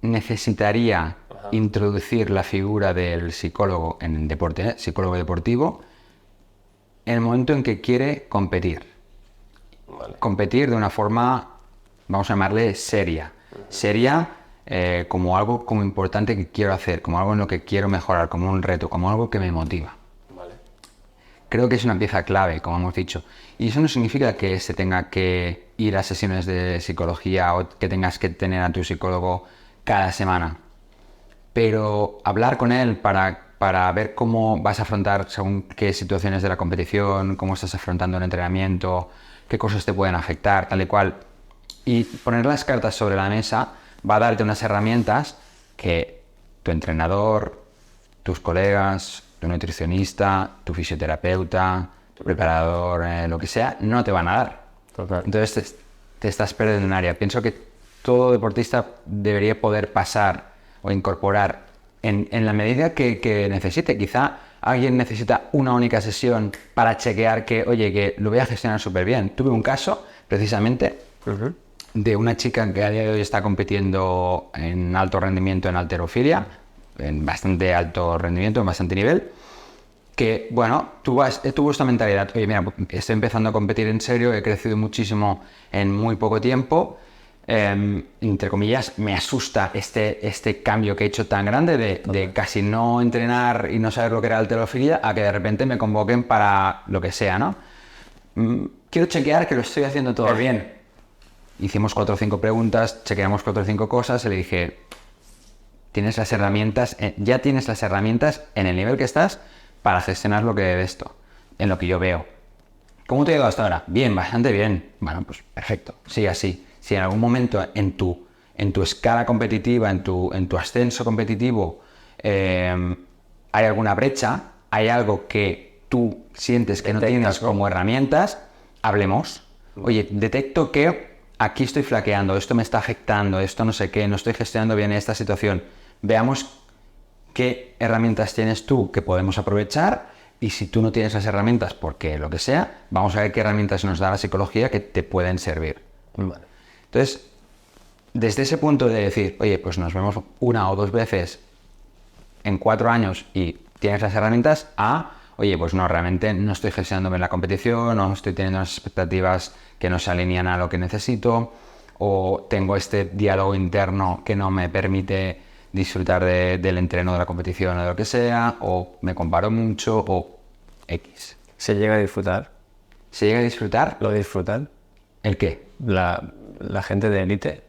necesitaría introducir la figura del psicólogo en el deporte, psicólogo deportivo, en el momento en que quiere competir. Vale. Competir de una forma, vamos a llamarle seria. Seria como algo como importante que quiero hacer, como algo en lo que quiero mejorar, como un reto, como algo que me motiva. Vale. Creo que es una pieza clave, como hemos dicho. Y eso no significa que se tenga que ir a sesiones de psicología o que tengas que tener a tu psicólogo cada semana. Pero hablar con él para ver cómo vas a afrontar según qué situaciones de la competición, cómo estás afrontando el entrenamiento, qué cosas te pueden afectar, tal y cual. Y poner las cartas sobre la mesa va a darte unas herramientas que tu entrenador, tus colegas, tu nutricionista, tu fisioterapeuta, tu preparador, lo que sea, no te van a dar. Total. Entonces te estás perdiendo un área. Pienso que todo deportista debería poder pasar o incorporar en la medida que necesite. Quizá alguien necesita una única sesión para chequear que, oye, que lo voy a gestionar súper bien. Tuve un caso, precisamente, de una chica que a día de hoy está compitiendo en alto rendimiento en halterofilia, en bastante alto rendimiento, en bastante nivel, que, bueno, tuvo esta mentalidad, oye, mira, estoy empezando a competir en serio, he crecido muchísimo en muy poco tiempo, entre comillas, me asusta este cambio que he hecho tan grande de casi no entrenar y no saber lo que era halterofilia a que de repente me convoquen para lo que sea, ¿no? Quiero chequear que lo estoy haciendo todo bien. Hicimos 4 o 5 preguntas, chequeamos 4 o 5 cosas y le dije, tienes las herramientas, ya tienes las herramientas en el nivel que estás para gestionar lo que de esto, en lo que yo veo. ¿Cómo te ha ido hasta ahora? Bien, bastante bien. Bueno, pues perfecto, sigue así. Si en algún momento en tu escala competitiva, en tu ascenso competitivo, hay alguna brecha, hay algo que tú sientes que no tienes como herramientas, hablemos. Oye, detecto que aquí estoy flaqueando, esto me está afectando, esto no sé qué, no estoy gestionando bien esta situación. Veamos qué herramientas tienes tú que podemos aprovechar y si tú no tienes las herramientas, porque lo que sea, vamos a ver qué herramientas nos da la psicología que te pueden servir. Vale. Entonces, desde ese punto de decir, oye, pues nos vemos 1 o 2 veces en 4 años y tienes las herramientas, oye, pues no, realmente no estoy gestionando bien la competición, no estoy teniendo unas expectativas que no se alinean a lo que necesito, o tengo este diálogo interno que no me permite disfrutar del entreno de la competición o de lo que sea, o me comparo mucho, o X. ¿Se llega a disfrutar? ¿Se llega a disfrutar? ¿Lo disfrutan? ¿El qué? La gente de élite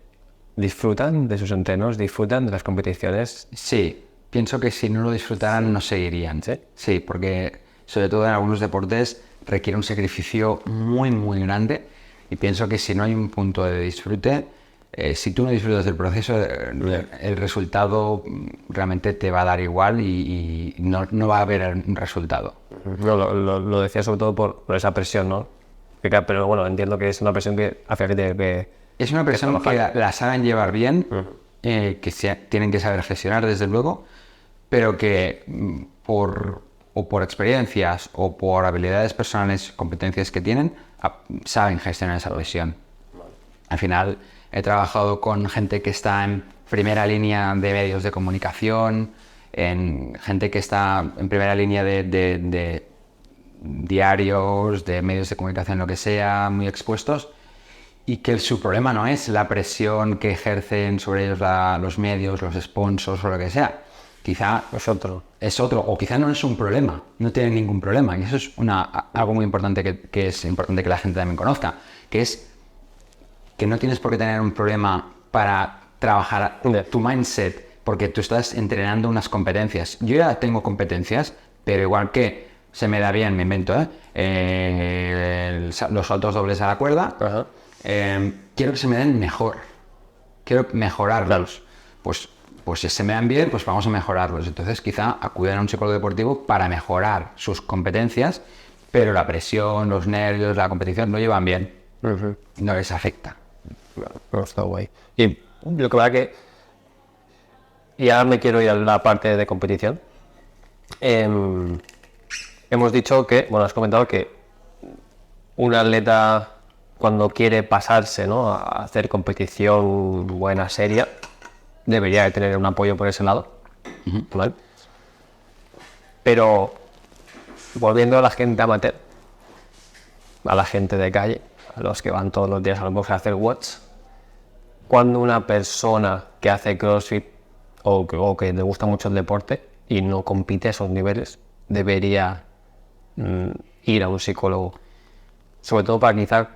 disfrutan de sus entrenos, disfrutan de las competiciones. Sí, pienso que si no lo disfrutaran no seguirían. ¿Sí? Sí, porque sobre todo en algunos deportes requiere un sacrificio muy, muy grande y pienso que si no hay un punto de disfrute, si tú no disfrutas del proceso, el resultado realmente te va a dar igual y no va a haber un resultado. No, lo decía sobre todo por esa presión, ¿no? Pero bueno, entiendo que es una presión que hace que Es una presión que la saben llevar bien, que tienen que saber gestionar desde luego, pero que por experiencias o por habilidades personales, competencias que tienen, saben gestionar esa presión. Al final he trabajado con gente que está en primera línea de medios de comunicación, en gente que está en primera línea de diarios, de medios de comunicación, lo que sea, muy expuestos, y que su problema no es la presión que ejercen sobre ellos los medios, los sponsors o lo que sea. Quizá es otro, o quizá no es un problema, no tienen ningún problema. Y eso es algo muy importante que es importante que la gente también conozca, que es que no tienes por qué tener un problema para trabajar tu mindset, porque tú estás entrenando unas competencias. Yo ya tengo competencias, pero igual que se me da bien, me invento, los saltos dobles a la cuerda, quiero que se me den mejor. Quiero mejorarlos. Pues si se me dan bien, pues vamos a mejorarlos. Entonces quizá acuden a un psicólogo deportivo para mejorar sus competencias, pero la presión, los nervios, la competición lo llevan bien. No les afecta. No, está guay. Y lo que pasa que ya me quiero ir a la parte de competición. Hemos dicho que, bueno, has comentado que un atleta cuando quiere pasarse, ¿no?, a hacer competición buena, seria, debería de tener un apoyo por ese lado, ¿vale? Pero volviendo a la gente amateur, a la gente de calle, a los que van todos los días a lo mejor a hacer watts, cuando una persona que hace CrossFit o que le gusta mucho el deporte y no compite a esos niveles, debería ir a un psicólogo, sobre todo para quizá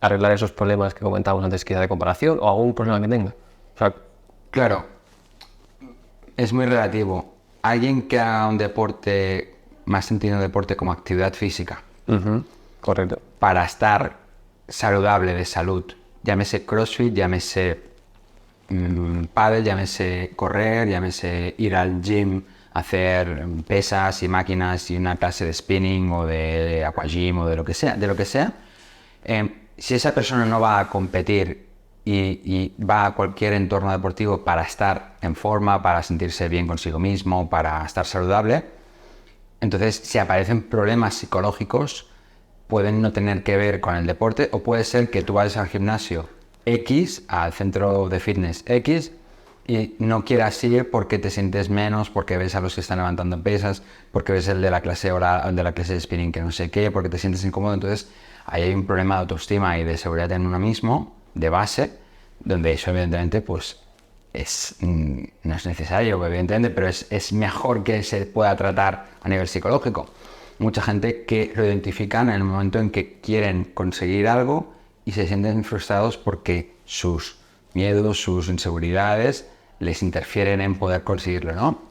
arreglar esos problemas que comentábamos antes, quizá de comparación o algún problema que tenga. O sea, claro, es muy relativo. Alguien que haga un deporte, más entendido deporte como actividad física, correcto, para estar saludable, de salud, llámese CrossFit, llámese pádel, llámese correr, llámese ir al gym hacer pesas y máquinas y una clase de spinning o de aquagym o de lo que sea, si esa persona no va a competir y va a cualquier entorno deportivo para estar en forma, para sentirse bien consigo mismo, para estar saludable, entonces si aparecen problemas psicológicos pueden no tener que ver con el deporte, o puede ser que tú vayas al gimnasio X, al centro de fitness X, y no quieras ir porque te sientes menos, porque ves a los que están levantando pesas, porque ves el de la clase oral, de la clase de spinning que no sé qué, porque te sientes incómodo. Entonces ahí hay un problema de autoestima y de seguridad en uno mismo, de base, donde eso evidentemente pues no es necesario, evidentemente, pero es mejor que se pueda tratar a nivel psicológico. Mucha gente que lo identifican en el momento en que quieren conseguir algo y se sienten frustrados porque sus miedos, sus inseguridades les interfieren en poder conseguirlo, ¿no?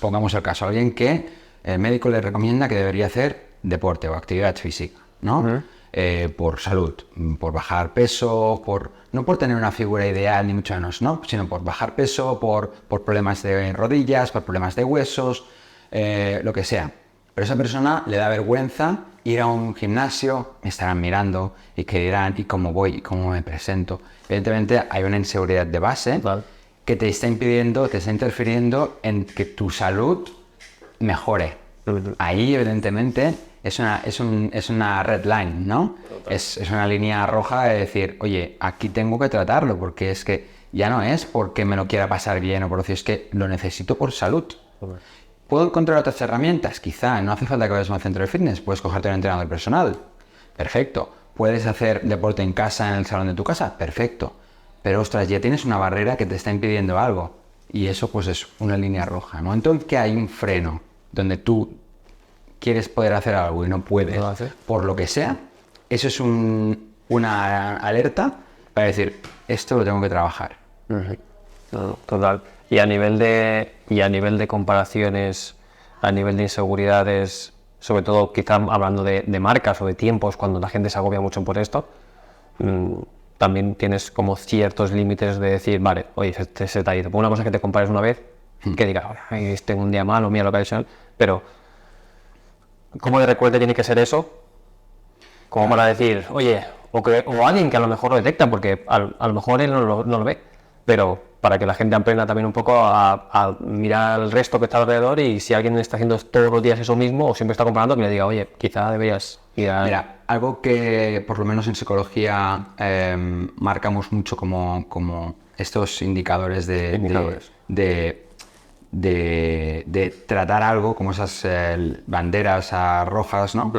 Pongamos el caso, alguien que el médico le recomienda que debería hacer deporte o actividad física, ¿no? Por salud, por bajar peso, no por tener una figura ideal ni mucho menos, ¿no? Sino por bajar peso, por problemas de rodillas, por problemas de huesos, lo que sea. Pero a esa persona le da vergüenza ir a un gimnasio, me estarán mirando y que dirán, ¿y cómo voy? ¿Y cómo me presento? Evidentemente hay una inseguridad de base que te está impidiendo, te está interfiriendo en que tu salud mejore. Ahí evidentemente es una red line, ¿no? Es una línea roja de decir, oye, aquí tengo que tratarlo, porque es que ya no es porque me lo quiera pasar bien o por decir, es que lo necesito por salud. ¿Puedo encontrar otras herramientas? Quizá, no hace falta que vayas a un centro de fitness, puedes cogerte un entrenador personal. Perfecto. ¿Puedes hacer deporte en casa, en el salón de tu casa? Perfecto. Pero, ostras, ya tienes una barrera que te está impidiendo algo. Y eso, pues, es una línea roja. ¿No? Entonces, que hay un freno donde tú quieres poder hacer algo y no puedes, por lo que sea, eso es una alerta para decir, esto lo tengo que trabajar. Total. Y a nivel de comparaciones, a nivel de inseguridades, sobre todo quizá hablando de marcas o de tiempos, cuando la gente se agobia mucho por esto, también tienes como ciertos límites de decir, vale, oye, se te ha ido. Una cosa es que te compares una vez, que digas, tengo un día malo, mira lo que ha hecho, pero ¿cómo de recurrente tiene que ser eso? Como para decir, oye, o alguien que a lo mejor lo detecta, porque a lo mejor él no lo ve, pero para que la gente aprenda también un poco a mirar al resto que está alrededor, y si alguien está haciendo todos los días eso mismo o siempre está comparando, que le diga, oye, quizá deberías ir a... Mira, algo que por lo menos en psicología marcamos mucho como estos indicadores de tratar algo, como esas banderas rojas, ¿no?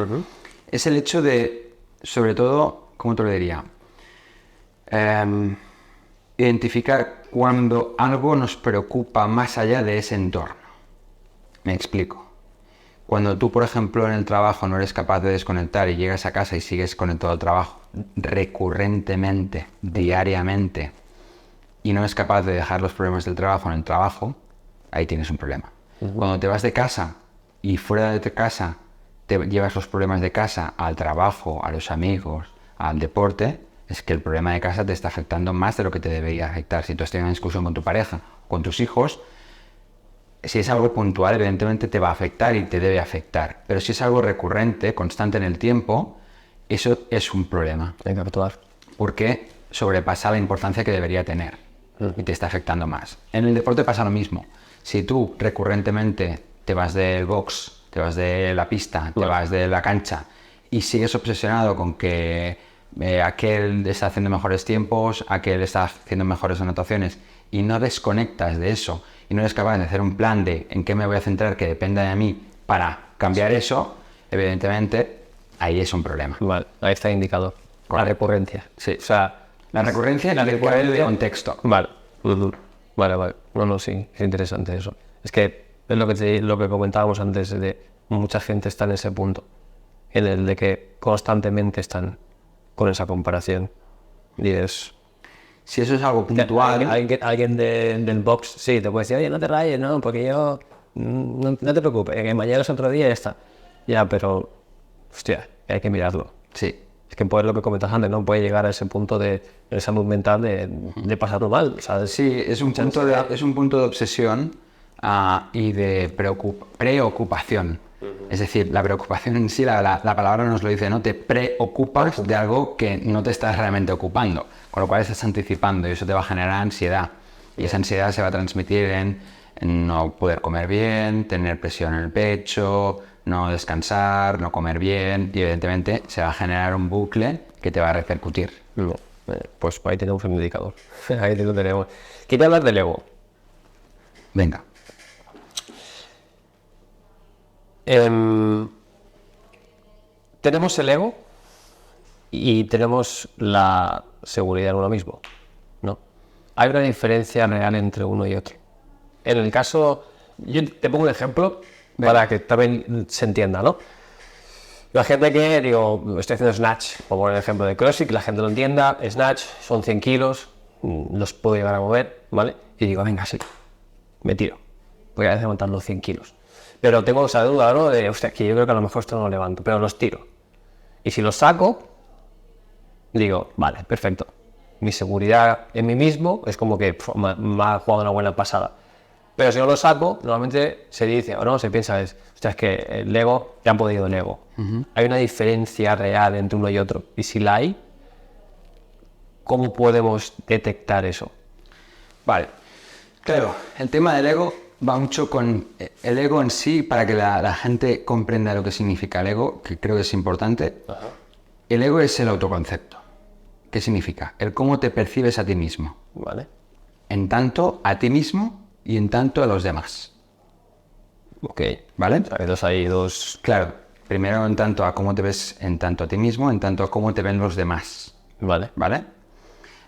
Es el hecho de, sobre todo, ¿cómo te lo diría? Identificar cuando algo nos preocupa más allá de ese entorno. Me explico. Cuando tú, por ejemplo, en el trabajo no eres capaz de desconectar y llegas a casa y sigues conectado al trabajo recurrentemente, diariamente, y no eres capaz de dejar los problemas del trabajo en el trabajo, ahí tienes un problema. Cuando te vas de casa y fuera de casa te llevas los problemas de casa al trabajo, a los amigos, al deporte, es que el problema de casa te está afectando más de lo que te debería afectar. Si tú has tenido una discusión con tu pareja, con tus hijos, si es algo puntual, evidentemente te va a afectar y te debe afectar. Pero si es algo recurrente, constante en el tiempo, eso es un problema. Hay que actuar. Porque sobrepasa la importancia que debería tener y te está afectando más. En el deporte pasa lo mismo. Si tú recurrentemente te vas del box, te vas de la pista, te vas de la cancha y sigues obsesionado con que aquel está haciendo mejores tiempos, aquel está haciendo mejores anotaciones, y no desconectas de eso y no eres capaz de hacer un plan de en qué me voy a centrar que dependa de mí para cambiar eso, evidentemente ahí es un problema. Vale, ahí está el indicador. La recurrencia. Sí. O sea, La recurrencia y la cambio de contexto. Vale. Vale. No, sí, es interesante eso. Es que es lo que comentábamos antes, de mucha gente está en ese punto, en el de que constantemente están con esa comparación. Dices, si eso es algo puntual... Alguien del box, sí, te puede decir, oye, no te rayes, no, porque yo... No te preocupes, que mañana es otro día y ya está. Ya, pero... Hostia, hay que mirarlo. Sí. Es que pues lo que comentas antes, ¿no? Puede llegar a ese punto de salud mental de pasarlo mal, ¿sabes? Sí, es un punto de obsesión y de preocupación. Es decir, la preocupación en sí, la palabra nos lo dice, ¿no? Te preocupas de algo que no te estás realmente ocupando, con lo cual estás anticipando y eso te va a generar ansiedad. Y esa ansiedad se va a transmitir en no poder comer bien, tener presión en el pecho, no descansar, no comer bien y evidentemente se va a generar un bucle que te va a repercutir. No. Pues ahí tenemos el indicador. Ahí lo tenemos. Quería hablar del ego. Venga. Tenemos el ego y tenemos la seguridad en uno mismo, ¿no? Hay una diferencia real entre uno y otro. En el caso, yo te pongo un ejemplo para que también se entienda, ¿no? La gente que, digo, estoy haciendo snatch, por poner el ejemplo de CrossFit, que la gente lo entienda, snatch, son 100 kilos, los puedo llegar a mover, ¿vale? Y digo, venga, sí, me tiro, voy a levantar los 100 kilos. Pero tengo esa duda, ¿no? De, hostia, que yo creo que a lo mejor esto no lo levanto, pero los tiro. Y si los saco, digo, vale, perfecto. Mi seguridad en mí mismo es como que me ha jugado una buena pasada. Pero si no lo saco, normalmente se dice, o no, se piensa, es que el ego, te han podido el ego. Hay una diferencia real entre uno y otro. Y si la hay, ¿cómo podemos detectar eso? Vale. Claro, el tema del ego va mucho con el ego en sí, para que la gente comprenda lo que significa el ego, que creo que es importante. Ajá. El ego es el autoconcepto. ¿Qué significa? El cómo te percibes a ti mismo. Vale. En tanto a ti mismo y en tanto a los demás. Ok. ¿Vale? Hay dos... Claro, primero en tanto a cómo te ves en tanto a ti mismo, en tanto a cómo te ven los demás. Vale. ¿Vale?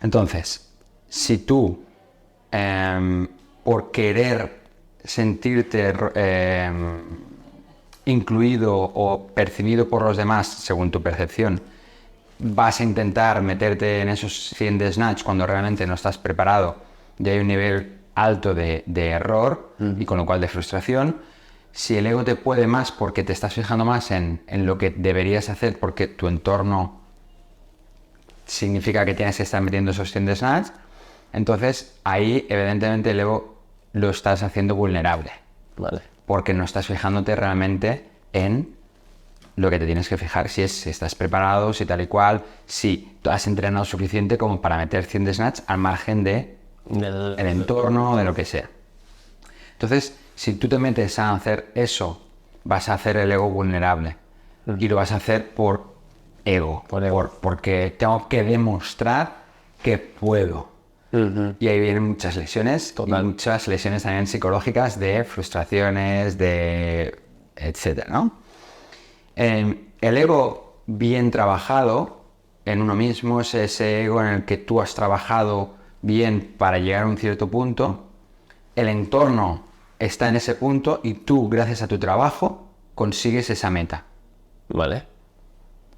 Entonces, si tú, por querer sentirte incluido o percibido por los demás, según tu percepción, vas a intentar meterte en esos 100 de snatch cuando realmente no estás preparado y hay un nivel alto de error y con lo cual de frustración. Si el ego te puede más porque te estás fijando más en lo que deberías hacer porque tu entorno significa que tienes que estar metiendo esos 100 de snatch, entonces ahí evidentemente el ego lo estás haciendo vulnerable. Vale. Porque no estás fijándote realmente en lo que te tienes que fijar, si estás preparado, si tal y cual, si tú has entrenado suficiente como para meter 100 de snatch al margen de el entorno, de lo que sea. Entonces, si tú te metes a hacer eso, vas a hacer el ego vulnerable. Y lo vas a hacer por ego. Porque tengo que demostrar que puedo. Y ahí vienen muchas lesiones. Total. Y muchas lesiones también psicológicas de frustraciones, de etcétera, ¿no? El ego bien trabajado en uno mismo es ese ego en el que tú has trabajado bien para llegar a un cierto punto, el entorno está en ese punto y tú, gracias a tu trabajo, consigues esa meta. Vale.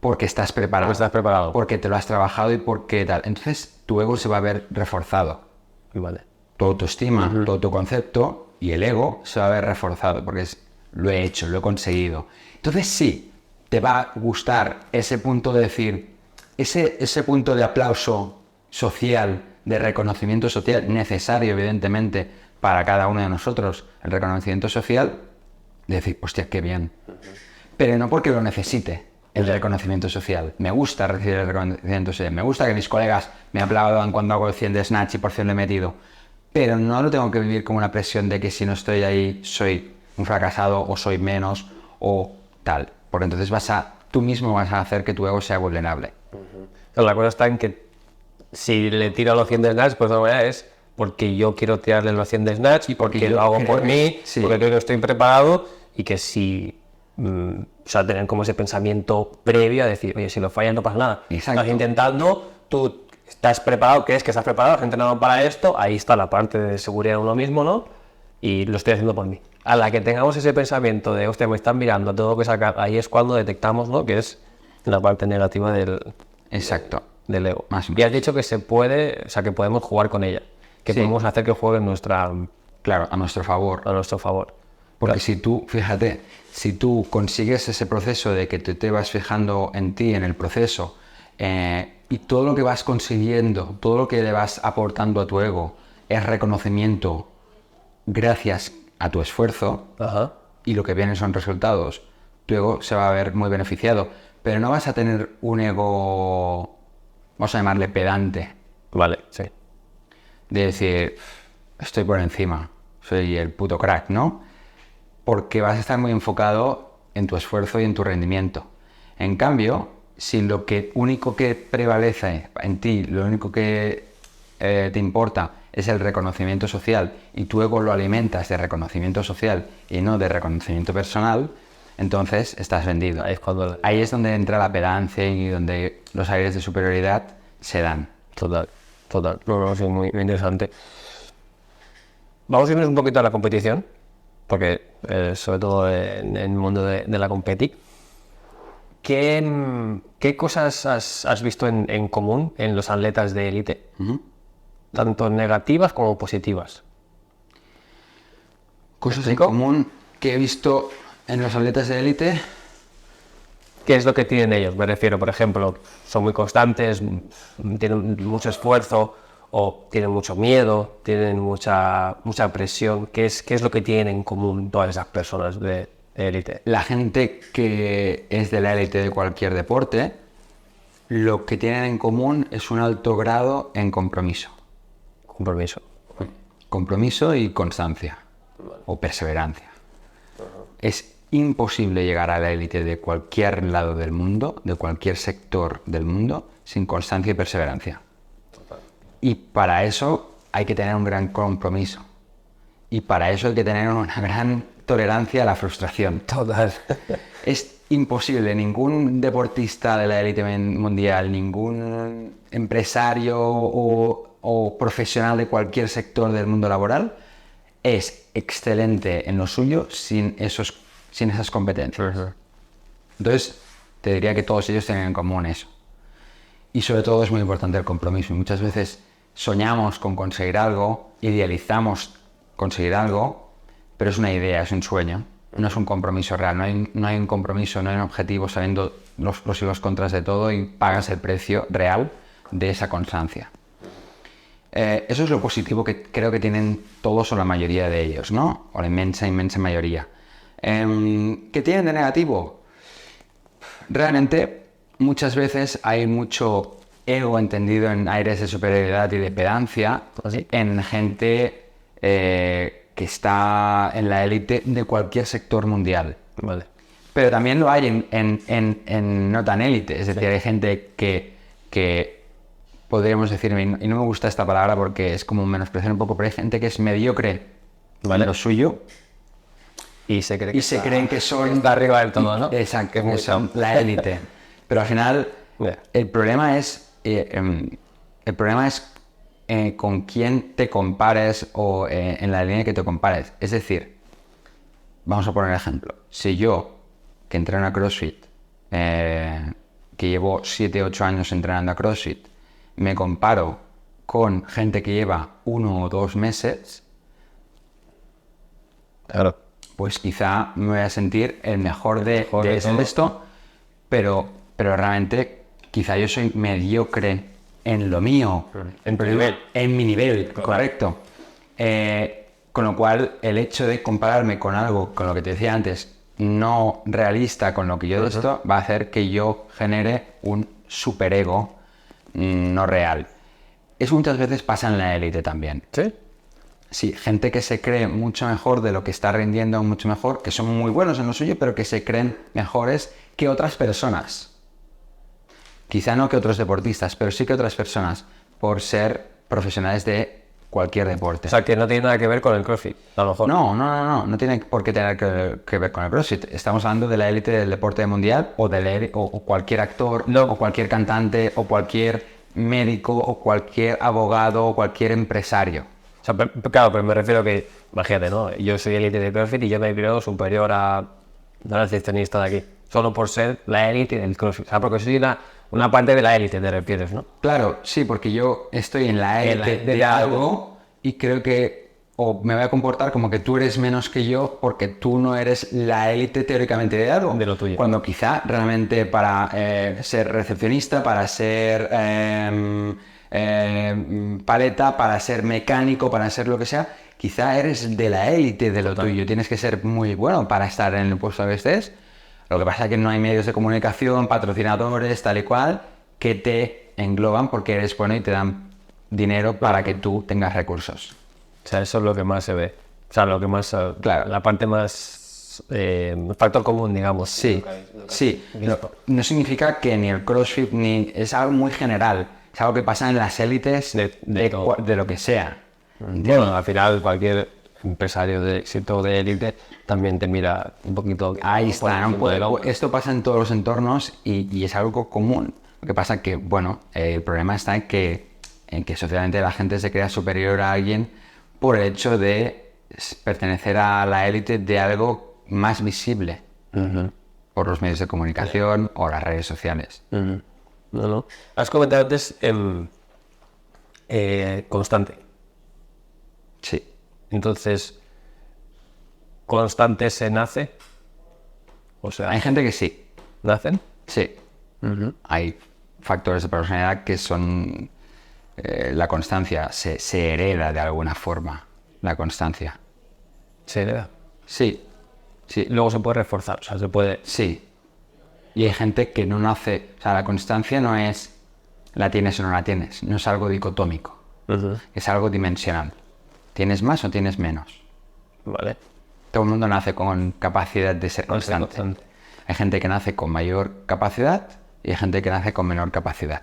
Porque estás preparado. Porque estás preparado. Porque te lo has trabajado y porque tal. Entonces tu ego se va a ver reforzado. Vale. Tu autoestima, tu autoconcepto y el ego se va a ver reforzado porque lo he hecho, lo he conseguido. Entonces sí, te va a gustar ese punto de decir, ese punto de aplauso social, de reconocimiento social, necesario evidentemente para cada uno de nosotros, el reconocimiento social, de decir, hostia, qué bien. Pero no porque lo necesite el reconocimiento social. Me gusta recibir el reconocimiento social, me gusta que mis colegas me aplaudan cuando hago el 100 de snatch y por fin lo he metido. Pero no lo tengo que vivir como una presión de que si no estoy ahí soy un fracasado o soy menos o tal. Porque entonces tú mismo vas a hacer que tu ego sea vulnerable. Pero la cosa está en que si le tiro a los 100 de snatch, pues de alguna manera es porque yo quiero tirarle los 100 de snatch y porque lo hago por mí, sí. Porque creo que estoy preparado y que si... o sea, tener como ese pensamiento previo a decir, oye, si lo fallas no pasa nada. Exacto. Estás intentando, tú estás preparado, crees que estás preparado, has entrenado para esto, ahí está la parte de seguridad en uno mismo, ¿no? Y lo estoy haciendo por mí. A la que tengamos ese pensamiento de, hostia, me están mirando, tengo que sacar, ahí es cuando detectamos, ¿no? Que es la parte negativa del... Exacto. Del ego. Más y has dicho que se puede, o sea, que podemos jugar con ella. Que sí. Podemos hacer que juegue en nuestra... Claro, a nuestro favor. A nuestro favor. Porque si tú, fíjate, si tú consigues ese proceso de que te vas fijando en ti, en el proceso, y todo lo que vas consiguiendo, todo lo que le vas aportando a tu ego es reconocimiento gracias a tu esfuerzo Ajá. y lo que vienen son resultados, tu ego se va a ver muy beneficiado, pero no vas a tener un ego, vamos a llamarle pedante, Vale, sí. de decir, estoy por encima, soy el puto crack, ¿no? Porque vas a estar muy enfocado en tu esfuerzo y en tu rendimiento. En cambio, si lo que único que prevalece en ti, lo único que te importa es el reconocimiento social y tu ego lo alimentas de reconocimiento social y no de reconocimiento personal, entonces estás vendido. Ahí es donde entra la pedancia y donde los aires de superioridad se dan. Total. No, sí, muy interesante. Vamos a irnos un poquito a la competición, porque sobre todo en el mundo de la competi. ¿Qué cosas has visto en común en los atletas de élite? Tanto negativas como positivas. Cosas en común que he visto en los atletas de élite. ¿Qué es lo que tienen ellos? Me refiero, por ejemplo, son muy constantes, tienen mucho esfuerzo o tienen mucho miedo, tienen mucha presión. ¿Qué es lo que tienen en común todas esas personas de élite? La gente que es de la élite de cualquier deporte, lo que tienen en común es un alto grado en compromiso. Compromiso. Compromiso y constancia o perseverancia. Es imposible llegar a la élite de cualquier lado del mundo, de cualquier sector del mundo, sin constancia y perseverancia. Y para eso hay que tener un gran compromiso. Y para eso hay que tener una gran tolerancia a la frustración. Total. Es imposible, ningún deportista de la élite mundial, ningún empresario o profesional de cualquier sector del mundo laboral es excelente en lo suyo sin esas competencias. Entonces, te diría que todos ellos tienen en común eso. Y sobre todo es muy importante el compromiso. Y muchas veces soñamos con conseguir algo, idealizamos conseguir algo, pero es una idea, es un sueño, no es un compromiso real. No hay un compromiso, no hay un objetivo sabiendo los pros y los contras de todo y pagas el precio real de esa constancia. Eso es lo positivo que creo que tienen todos o la mayoría de ellos, ¿no? O la inmensa mayoría. ¿Qué tienen de negativo? Realmente, muchas veces hay mucho ego entendido en aires de superioridad y de pedancia en gente que está en la élite de cualquier sector mundial. Vale. Pero también lo hay en no tan élite, es decir, hay gente que podríamos decir, y no me gusta esta palabra porque es como menospreciar un poco, pero hay gente que es mediocre en lo suyo y se creen que son está arriba del todo, ¿no? Exacto, que son la élite. Pero al final el problema es con quién te compares o en la línea que te compares. Es decir, vamos a poner ejemplo. Si yo, que entreno a CrossFit, que llevo 7-8 años entrenando a CrossFit, me comparo con gente que lleva 1 o 2 meses, claro, pues quizá me voy a sentir el mejor de esto, pero realmente quizá yo soy mediocre en lo mío, en mi nivel, correcto. Con lo cual, el hecho de compararme con algo, con lo que te decía antes, no realista con lo que yo de esto, va a hacer que yo genere un superego no real. Eso muchas veces pasa en la élite también. ¿Sí? Sí, gente que se cree mucho mejor de lo que está rindiendo mucho mejor, que son muy buenos en lo suyo, pero que se creen mejores que otras personas. Quizá no que otros deportistas, pero sí que otras personas, por ser profesionales de cualquier deporte. O sea, que no tiene nada que ver con el CrossFit, a lo mejor. No tiene por qué tener que ver con el CrossFit. Estamos hablando de la élite del deporte mundial o cualquier actor, o cualquier cantante, o cualquier médico, o cualquier abogado, o cualquier empresario. O sea, claro, pero me refiero que, imagínate, ¿no? Yo soy élite de CrossFit y yo me creo superior a un recepcionista de aquí, solo por ser la élite del CrossFit. O sea, porque soy una parte de la élite, te refieres, ¿no? Claro, sí, porque yo estoy en la élite de algo y creo que o me voy a comportar como que tú eres menos que yo porque tú no eres la élite teóricamente de algo. De lo tuyo. Cuando quizá realmente para ser recepcionista, para ser paleta para ser mecánico, para ser lo que sea, quizá eres de la élite de lo tuyo, tienes que ser muy bueno para estar en el puesto que estés. Lo que pasa es que no hay medios de comunicación, patrocinadores, tal y cual, que te engloban porque eres bueno y te dan dinero para que tú tengas recursos. O sea, eso es lo que más se ve. O sea, lo que más... Claro. La parte más... factor común, digamos. Sí, sí. No significa que ni el CrossFit ni... Es algo muy general. Es algo que pasa en las élites de lo que sea. Bueno, al final cualquier empresario de éxito de élite también te mira un poquito... Ahí está, ¿no? por encima del hombro. Esto pasa en todos los entornos y es algo común. Lo que pasa es que, bueno, el problema está en que socialmente la gente se crea superior a alguien por el hecho de pertenecer a la élite de algo más visible. Por los medios de comunicación o las redes sociales. No. Has comentado antes constante. Sí. Entonces, ¿constante se nace? O sea, Hay gente que sí. ¿nacen? Sí. Hay factores de personalidad que son... la constancia se hereda de alguna forma. La constancia. Se hereda. Sí. Sí. Luego se puede reforzar, o sea, se puede... Sí. Y hay gente que no nace... O sea, la constancia no es la tienes o no la tienes. No es algo dicotómico. Es algo dimensional. ¿Tienes más o tienes menos? Vale. Todo el mundo nace con capacidad de ser constante. Hay gente que nace con mayor capacidad y hay gente que nace con menor capacidad.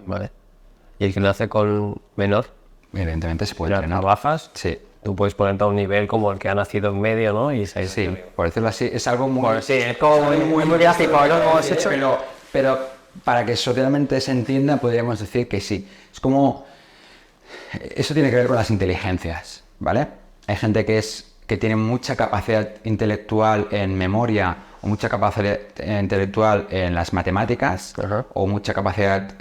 Vale. Y el que nace con menor, Evidentemente se puede ya entrenar. trabajas, Sí. tú puedes ponerte a un nivel como el que ha nacido en medio, ¿no? Y Sí, por decirlo así, es algo muy... Bueno, sí, es como muy gráfico, ¿no? Como has hecho. Pero para que socialmente se entienda, podríamos decir que sí. Es como... Eso tiene que ver con las inteligencias, ¿vale? Hay gente que tiene mucha capacidad intelectual en memoria o mucha capacidad intelectual en las matemáticas o mucha capacidad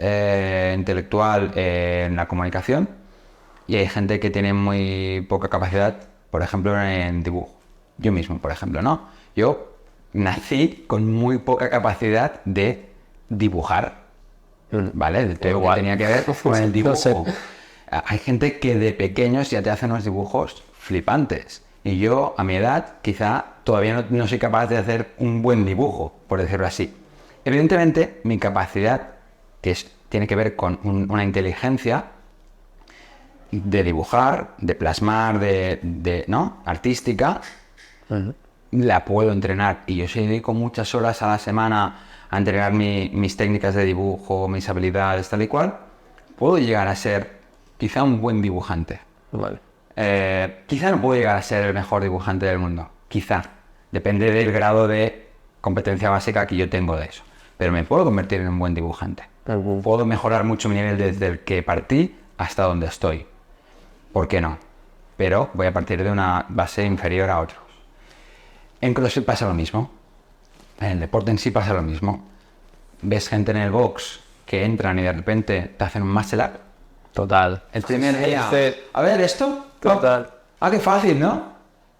intelectual en la comunicación y hay gente que tiene muy poca capacidad, por ejemplo, en dibujo. Yo mismo, por ejemplo, ¿no? Yo nací con muy poca capacidad de dibujar, ¿vale? Todo lo que tenía que ver con el dibujo. No sé. Hay gente que de pequeños ya te hace unos dibujos flipantes. Y yo, a mi edad, quizá todavía no soy capaz de hacer un buen dibujo, por decirlo así. Evidentemente, mi capacidad, tiene que ver con una inteligencia de dibujar, de plasmar, ¿no? Artística, la puedo entrenar. Y yo si dedico muchas horas a la semana a entrenar mis técnicas de dibujo, mis habilidades, tal y cual, puedo llegar a ser quizá un buen dibujante. Vale. Quizá no puedo llegar a ser el mejor dibujante del mundo. Quizá. Depende del grado de competencia básica que yo tengo de eso. Pero me puedo convertir en un buen dibujante. Puedo mejorar mucho mi nivel desde el que partí hasta donde estoy. ¿Por qué no? Pero voy a partir de una base inferior a otros. En CrossFit pasa lo mismo. En el deporte en sí pasa lo mismo. Ves gente en el box que entran y de repente te hacen un muscle up. Total. El primer día, Sí. a ver, ¿esto? Total. Ah, qué fácil, ¿no?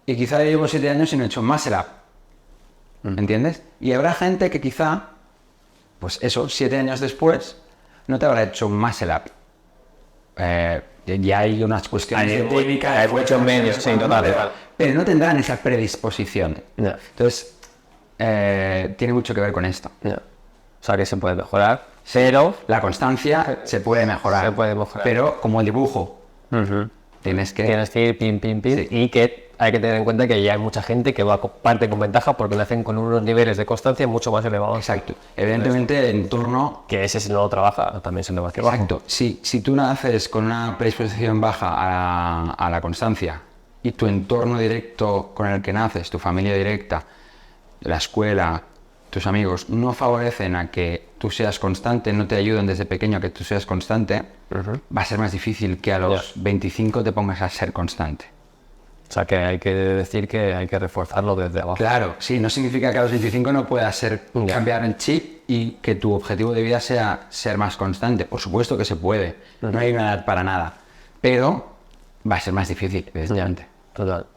Y quizá llevo 7 años y no he hecho un muscle up. ¿Entiendes? Y habrá gente que quizá, pues eso, 7 años después, no te habrá hecho un muscle up. Ya hay unas cuestiones científicas. Hay muchos medios, sí, total. Pero no tendrán esa predisposición. Ya. Entonces, tiene mucho que ver con esto. Ya. O sea que se puede mejorar, pero La constancia se puede mejorar. Se puede mejorar. Pero como el dibujo, tienes que... tienes que ir pim, pim, pim. Sí. Y que hay que tener en cuenta que ya hay mucha gente que parte con ventaja porque lo hacen con unos niveles de constancia mucho más elevados. Exacto. Evidentemente, el entorno... Que ese si no lo trabaja también se le va hacia abajo. Exacto. Si tú naces con una predisposición baja a la constancia y tu entorno directo con el que naces, tu familia directa, la escuela, tus amigos, no favorecen a que tú seas constante, no te ayudan desde pequeño a que tú seas constante, va a ser más difícil que a los 25 te pongas a ser constante. O sea que hay que decir que hay que reforzarlo desde abajo. Claro, sí, no significa que a los 25 no puedas cambiar el chip y que tu objetivo de vida sea ser más constante. Por supuesto que se puede, no hay una edad para nada, pero va a ser más difícil, evidentemente. Total.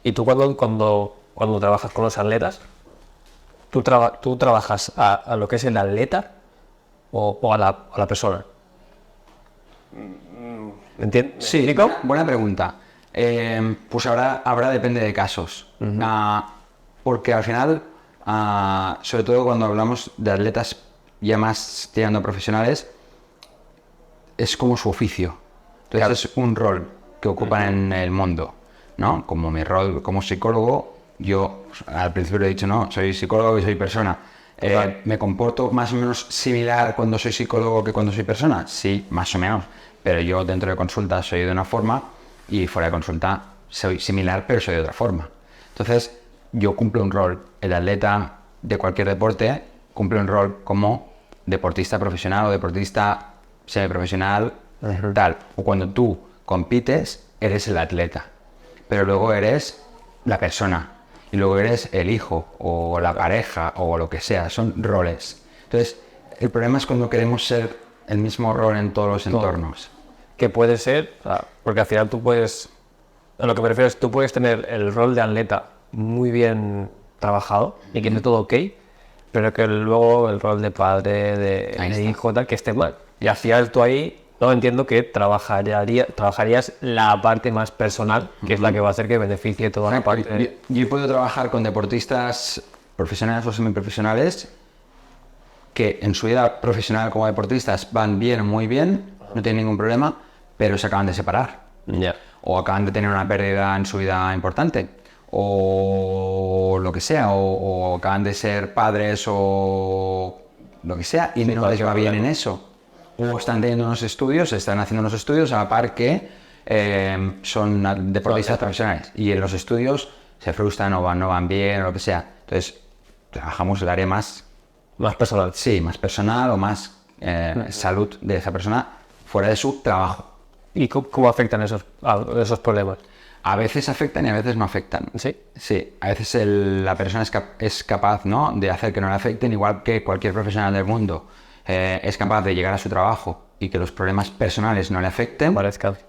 ¿Y tú cuando trabajas con los atletas, tú trabajas a lo que es el atleta o a la persona? ¿Entiendes? Sí, buena pregunta. Pues ahora depende de casos. Porque al final, sobre todo cuando hablamos de atletas ya más tirando a profesionales, es como su oficio. Entonces es un rol que ocupan en el mundo, ¿no? Como mi rol como psicólogo, yo al principio he dicho, no, soy psicólogo y soy persona. ¿Me comporto más o menos similar cuando soy psicólogo que cuando soy persona? Sí, más o menos. Pero yo dentro de consulta soy de una forma y fuera de consulta soy similar, pero soy de otra forma. Entonces, yo cumplo un rol. El atleta de cualquier deporte cumple un rol como deportista profesional o deportista semiprofesional, tal. O cuando tú compites, eres el atleta. Pero luego eres la persona. Y luego eres el hijo, o la pareja, o lo que sea. Son roles. Entonces, el problema es cuando queremos ser el mismo rol en todos los entornos. Que puede ser, o sea, porque al final tú puedes, a lo que me refiero es, tú puedes tener el rol de atleta muy bien trabajado y que esté todo ok, pero que luego el rol de padre, de hijo, tal, que esté mal. Y al final tú ahí, no entiendo que trabajarías la parte más personal, que es la que va a hacer que beneficie toda la parte. Yo puedo trabajar con deportistas profesionales o semiprofesionales que en su vida profesional como deportistas van bien, muy bien, no tienen ningún problema, pero se acaban de separar. O acaban de tener una pérdida en su vida importante. O lo que sea. O acaban de ser padres o lo que sea y no les va bien en eso. O están teniendo unos estudios, están haciendo unos estudios a la par que son deportistas profesionales. Y en los estudios se frustran o no van bien o lo que sea. Entonces, trabajamos el área más personal. Sí, más personal o más salud de esa persona fuera de su trabajo. ¿Y cómo afectan esos problemas? A veces afectan y a veces no afectan. ¿Sí? Sí, a veces la persona es capaz, ¿no?, de hacer que no le afecten, igual que cualquier profesional del mundo. Es capaz de llegar a su trabajo y que los problemas personales no le afecten.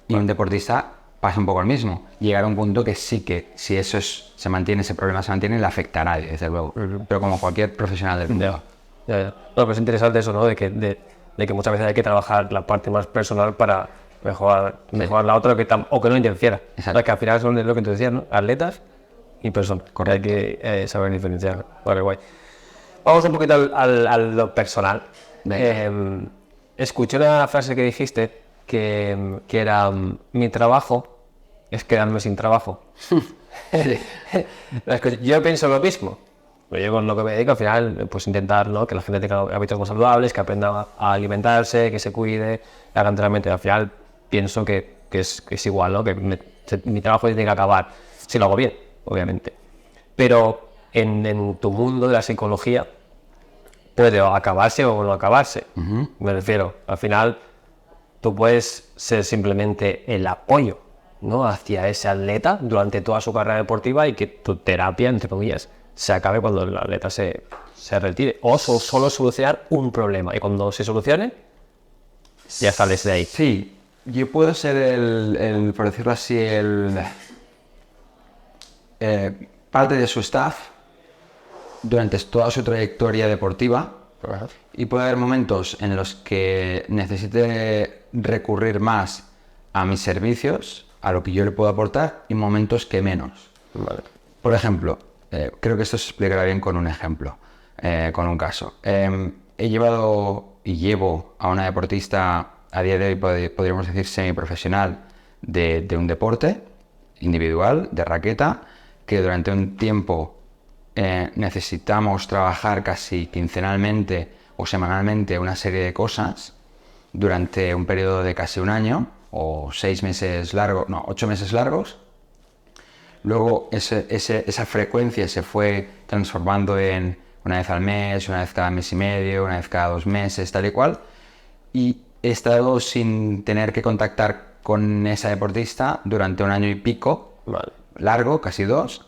Y un deportista pasa un poco lo mismo. Llegar a un punto que sí que, si eso se mantiene, ese problema se mantiene, le afecta a nadie, desde luego. Pero como cualquier profesional del mundo. Ya. No, pero es interesante eso, ¿no? De que muchas veces hay que trabajar la parte más personal para mejorar la otra o que no interfiera. Exacto. Que al final son lo que tú decías, ¿no? Atletas y personas. Correcto. Hay que saber diferenciar. Vale, guay. Vamos un poquito a lo personal. Escuché una frase que dijiste que era mi trabajo es quedarme sin trabajo. Yo pienso lo mismo. Yo con lo que me dedico al final, pues intentar, ¿no?, que la gente tenga hábitos más saludables, que aprenda a alimentarse, que se cuide, que haga entrenamiento. Al final pienso que es igual, ¿no?, que mi trabajo tiene que acabar si lo hago bien, obviamente. Pero en tu mundo de la psicología puede acabarse o no acabarse. Me refiero, al final tú puedes ser simplemente el apoyo, ¿no?, hacia ese atleta durante toda su carrera deportiva y que tu terapia, entre comillas, se acabe cuando el atleta se retire. O solo solucionar un problema. Y cuando se solucione, ya sales de ahí. Sí, yo puedo ser por decirlo así, parte de su staff durante toda su trayectoria deportiva. Y puede haber momentos en los que necesite recurrir más a mis servicios, a lo que yo le puedo aportar, y momentos que menos. Por ejemplo, creo que esto se explicará bien con un ejemplo, con un caso. He llevado y llevo a una deportista a día de hoy, podríamos decir, semiprofesional de un deporte individual, de raqueta, que durante un tiempo necesitamos trabajar casi quincenalmente o semanalmente una serie de cosas durante un periodo de casi un año o 8 meses largos. Luego esa frecuencia se fue transformando en una vez al mes, una vez cada mes y medio, una vez cada 2 meses, tal y cual. Y he estado sin tener que contactar con esa deportista durante un año y pico, largo, casi 2,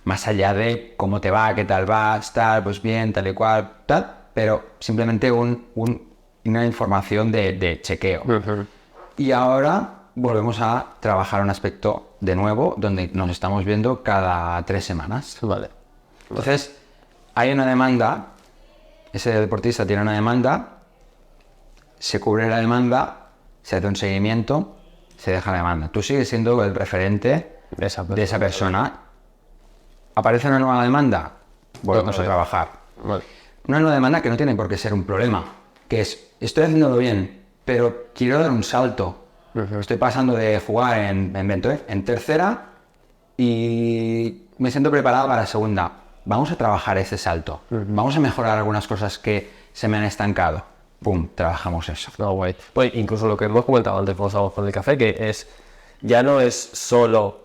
más allá de cómo te va, qué tal vas, tal, pues bien, tal y cual, tal, pero simplemente una información de chequeo. Y ahora volvemos a trabajar un aspecto de nuevo, donde nos estamos viendo cada 3 semanas. Entonces, hay una demanda, ese deportista tiene una demanda, se cubre la demanda, se hace un seguimiento, se deja la demanda. Tú sigues siendo el referente de esa persona. ¿Aparece una nueva demanda? Volvemos a trabajar. Vale. Una nueva demanda que no tiene por qué ser un problema, que es, estoy haciéndolo bien, pero quiero dar un salto. Estoy pasando de jugar en tercera y me siento preparado para segunda. Vamos a trabajar ese salto. Vamos a mejorar algunas cosas que se me han estancado. ¡Pum! Trabajamos eso. No, guay. Pues incluso lo que hemos comentado antes cuando estábamos con el café, que es, ya no es solo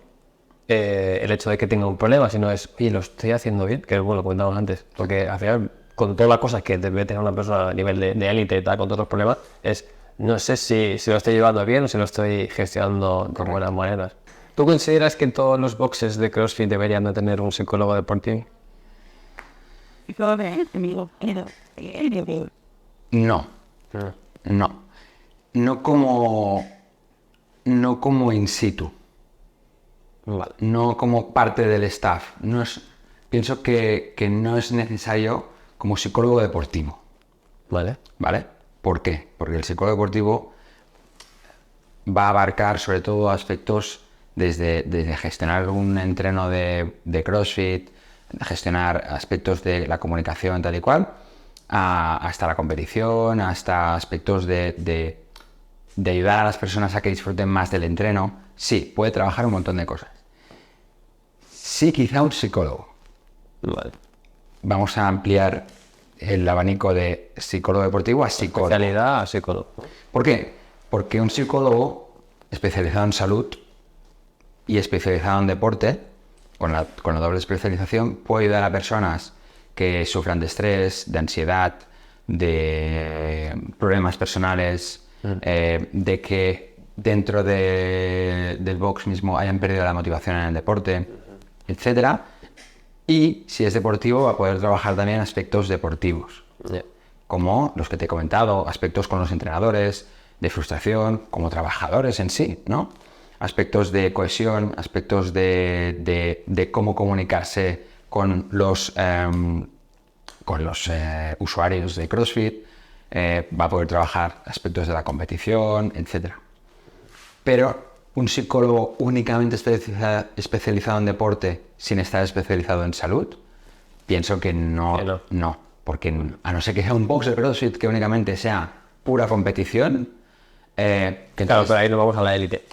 el hecho de que tenga un problema, sino es, oye, lo estoy haciendo bien, que bueno, lo comentamos antes, porque al final, con todas las cosas que debe tener una persona a nivel de élite y tal, con todos los problemas, es, no sé si lo estoy llevando bien o si lo estoy gestionando de buenas maneras. ¿Tú consideras que todos los boxes de CrossFit deberían de tener un psicólogo deportivo? No. No como in situ. Vale. No como parte del staff. Pienso que no es necesario como psicólogo deportivo. Vale. ¿Vale? ¿Por qué? Porque el psicólogo deportivo va a abarcar sobre todo aspectos desde gestionar un entreno de CrossFit, gestionar aspectos de la comunicación tal y cual, hasta la competición, hasta aspectos de ayudar a las personas a que disfruten más del entreno. Sí, puede trabajar un montón de cosas. Sí, quizá un psicólogo. Vale. Vamos a ampliar el abanico de psicólogo deportivo a psicólogo. Especialidad a psicólogo. ¿Por qué? Porque un psicólogo especializado en salud y especializado en deporte, con la doble especialización, puede ayudar a personas que sufran de estrés, de ansiedad, de problemas personales, de que dentro del box mismo hayan perdido la motivación en el deporte, etcétera. Y si es deportivo, va a poder trabajar también aspectos deportivos, como los que te he comentado, aspectos con los entrenadores, de frustración, como trabajadores en sí, ¿no? Aspectos de cohesión, aspectos de cómo comunicarse con los usuarios de CrossFit, va a poder trabajar aspectos de la competición, etc. Pero un psicólogo únicamente especializado en deporte sin estar especializado en salud, pienso que no. Porque a no ser que sea un box de CrossFit que únicamente sea pura competición, Claro, pero ahí nos vamos a la élite.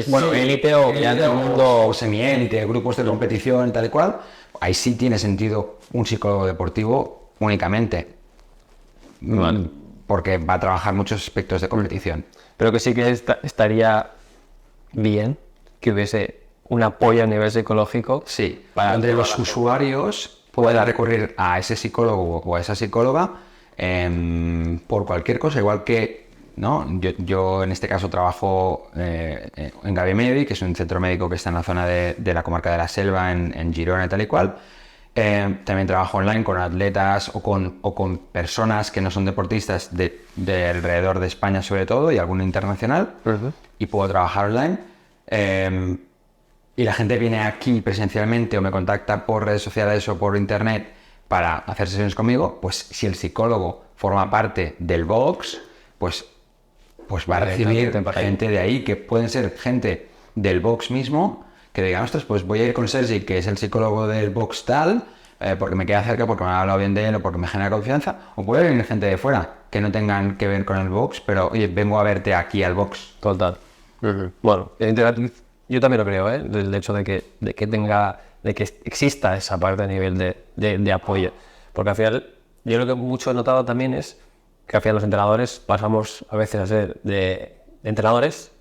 Bueno, sí, élite o ya del mundo o semi-élite, grupos de competición, tal y cual, ahí sí tiene sentido un psicólogo deportivo únicamente. Porque va a trabajar muchos aspectos de competición. Pero que sí que estaría bien que hubiese un apoyo a nivel psicológico. Sí, donde los usuarios puedan recurrir a ese psicólogo o a esa psicóloga por cualquier cosa, igual que, ¿no? Yo en este caso trabajo en Gavi Medi, que es un centro médico que está en la zona de la comarca de la Selva, en Girona y tal y cual. También trabajo online con atletas o con personas que no son deportistas de alrededor de España sobre todo y alguno internacional, y puedo trabajar online. Y la gente viene aquí presencialmente o me contacta por redes sociales o por internet para hacer sesiones conmigo, pues si el psicólogo forma parte del box, pues va a recibir gente de ahí, que pueden ser gente del box mismo, que digan, ostras, pues voy a ir con Sergi, que es el psicólogo del box tal, porque me queda cerca, porque me ha hablado bien de él o porque me genera confianza, o puede venir gente de fuera, que no tengan que ver con el box, pero oye, vengo a verte aquí al box. Total. Bueno, yo también lo creo, el hecho de que exista esa parte a nivel de apoyo. Porque al final, yo lo que mucho he notado también es que al final los entrenadores pasamos a veces a ser de entrenadores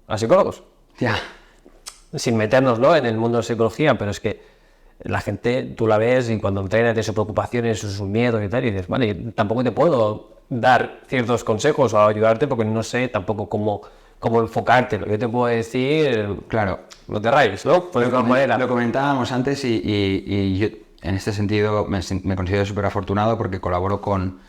a psicólogos. Ya. Sin meternos, ¿no?, en el mundo de psicología, pero es que la gente, tú la ves y cuando entrena tiene sus preocupaciones, sus miedos y tal, y dices, vale, tampoco te puedo dar ciertos consejos o ayudarte porque no sé tampoco cómo enfocarte. Lo que yo te puedo decir, claro, no te rayes, ¿no? Lo comentábamos antes y yo en este sentido me considero súper afortunado porque colaboro con,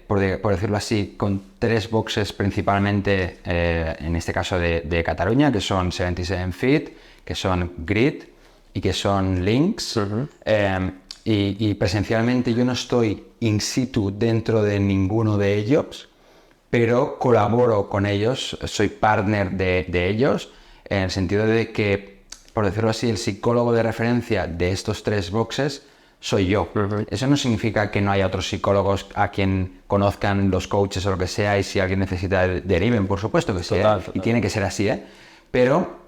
por decirlo así, con 3 boxes principalmente, en este caso de Cataluña, que son 77 Fit, que son Grit y que son Links. Y presencialmente yo no estoy in situ dentro de ninguno de ellos, pero colaboro con ellos, soy partner de ellos, en el sentido de que, por decirlo así, el psicólogo de referencia de estos 3 boxes soy yo. Eso no significa que no haya otros psicólogos a quien conozcan los coaches o lo que sea, y si alguien necesita deriven, por supuesto que sí, Total. y tiene que ser así, pero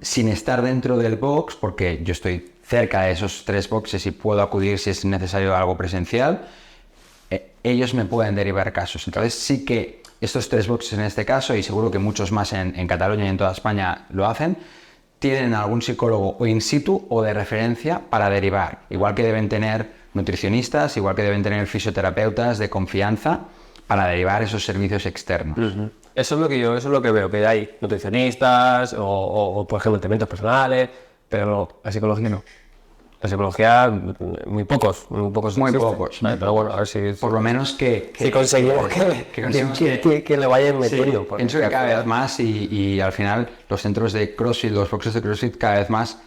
sin estar dentro del box, porque yo estoy cerca de esos 3 boxes y puedo acudir si es necesario a algo presencial, ellos me pueden derivar casos. Entonces sí que estos 3 boxes en este caso, y seguro que muchos más en Cataluña y en toda España lo hacen, tienen algún psicólogo o in situ o de referencia para derivar. Igual que deben tener nutricionistas, igual que deben tener fisioterapeutas de confianza para derivar esos servicios externos. Eso es lo que veo, que hay nutricionistas o por ejemplo, entrenamientos personales, pero la psicología no. La psicología, muy pocos. Muy existen. pocos. Vale, pero bueno, a ver si Por lo menos que conseguimos que le vayan sí, metiendo. pienso que cada vez más y al final los centros de CrossFit, los boxes de CrossFit cada vez más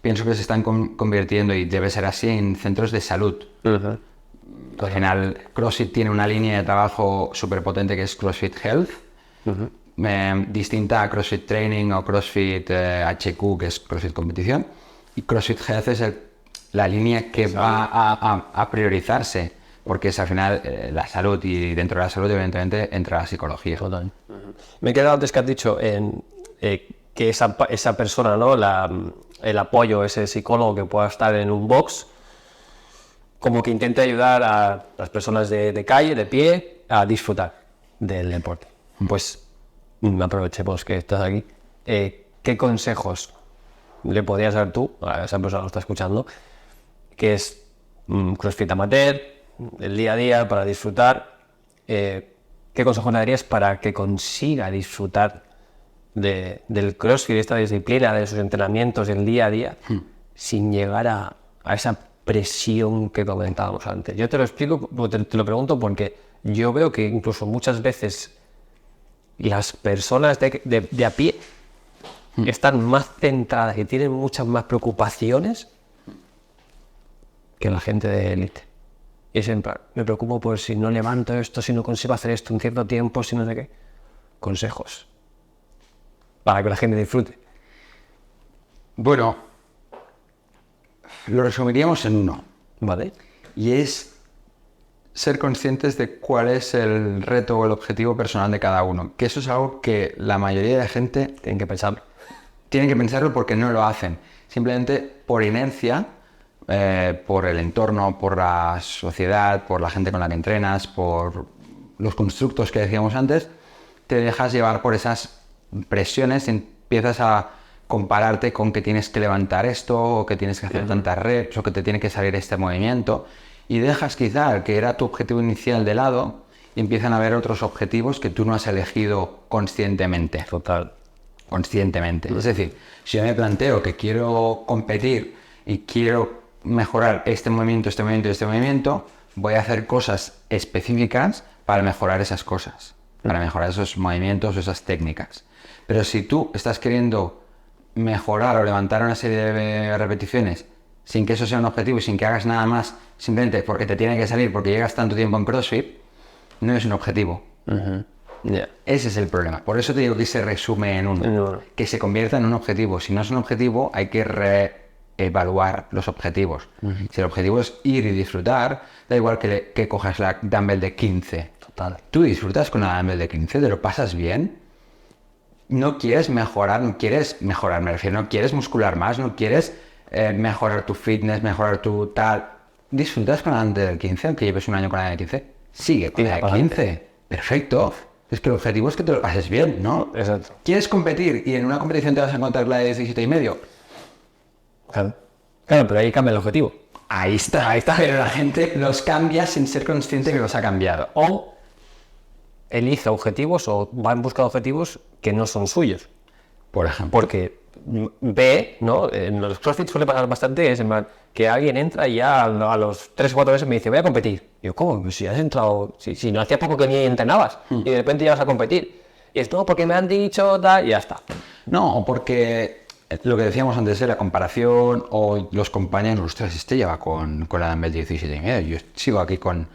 pienso que se están convirtiendo, y debe ser así, en centros de salud. Al final CrossFit tiene una línea de trabajo súper potente que es CrossFit Health, distinta a CrossFit Training o CrossFit HQ, que es CrossFit Competición, y CrossFit Health es la línea que va a priorizarse, porque es al final la salud, y dentro de la salud evidentemente entra la psicología. Total. Me he quedado antes que has dicho que esa persona, ¿no? El apoyo, ese psicólogo que pueda estar en un box, como que intente ayudar a las personas de calle, de pie, a disfrutar del deporte. Pues aprovechemos que estás aquí. ¿Qué consejos le podrías dar tú a esa persona que lo está escuchando, que es CrossFit amateur, el día a día para disfrutar? ¿Qué consejos le darías para que consiga disfrutar del CrossFit, de esta disciplina, de sus entrenamientos del día a día, sin llegar a esa presión que comentábamos antes? Yo te lo explico, te lo pregunto porque yo veo que incluso muchas veces las personas de a pie están más centradas y tienen muchas más preocupaciones que la gente de élite. Y es en plan, me preocupo por si no levanto esto, si no consigo hacer esto en cierto tiempo, si no sé qué. Consejos para que la gente disfrute. Bueno, lo resumiríamos en uno, ¿Vale? y es ser conscientes de cuál es el reto o el objetivo personal de cada uno, que eso es algo que la mayoría de gente Tienen que pensarlo. tienen que pensarlo, porque no lo hacen, simplemente por inercia, por el entorno, por la sociedad, por la gente con la que entrenas, por los constructos que decíamos antes, te dejas llevar por esas presiones y empiezas a compararte con que tienes que levantar esto, o que tienes que hacer tantas reps, o que te tiene que salir este movimiento, y dejas quizá el que era tu objetivo inicial de lado, y empiezan a haber otros objetivos que tú no has elegido conscientemente. Total. Conscientemente. Es decir, si yo me planteo que quiero competir y quiero mejorar este movimiento, este movimiento y este movimiento, voy a hacer cosas específicas para mejorar esas cosas, para mejorar esos movimientos o esas técnicas. Pero si tú estás queriendo mejorar o levantar una serie de repeticiones sin que eso sea un objetivo y sin que hagas nada más, simplemente porque te tiene que salir, porque llegas tanto tiempo en CrossFit, no es un objetivo. Yeah. Ese es el problema. Por eso te digo que se resume en uno. Que se convierta en un objetivo. Si no es un objetivo, hay que reevaluar los objetivos. Si el objetivo es ir y disfrutar, da igual que cojas la dumbbell de 15. Total. Tú disfrutas con la dumbbell de 15, te lo pasas bien. No quieres mejorar, me refiero, no quieres muscular más, no quieres mejorar tu fitness, mejorar tu tal. Disfrutas con la dumbbell de 15, aunque lleves un año con la de 15. Sigue con la de 15. Perfecto. Es que el objetivo es que te lo pases bien, ¿no? Exacto. ¿Quieres competir y en una competición te vas a encontrar la de 17,5? Claro, pero ahí cambia el objetivo. Ahí está. Pero la gente los cambia sin ser consciente que los ha cambiado. O elige objetivos o va en busca de objetivos que no son suyos. Por ejemplo. Porque ve, ¿no? En los CrossFit suele pasar bastante, es en plan, que alguien entra y ya a los 3 o 4 meses me dice, voy a competir. Y yo, ¿cómo? Pues si has entrado, si no hacía poco que ni entrenabas, y de repente ya vas a competir. Y es, no, porque me han dicho, tal, y ya está. No, porque lo que decíamos antes de la comparación o los compañeros, ostras, este lleva con la dumbbell 17,5, yo sigo aquí con...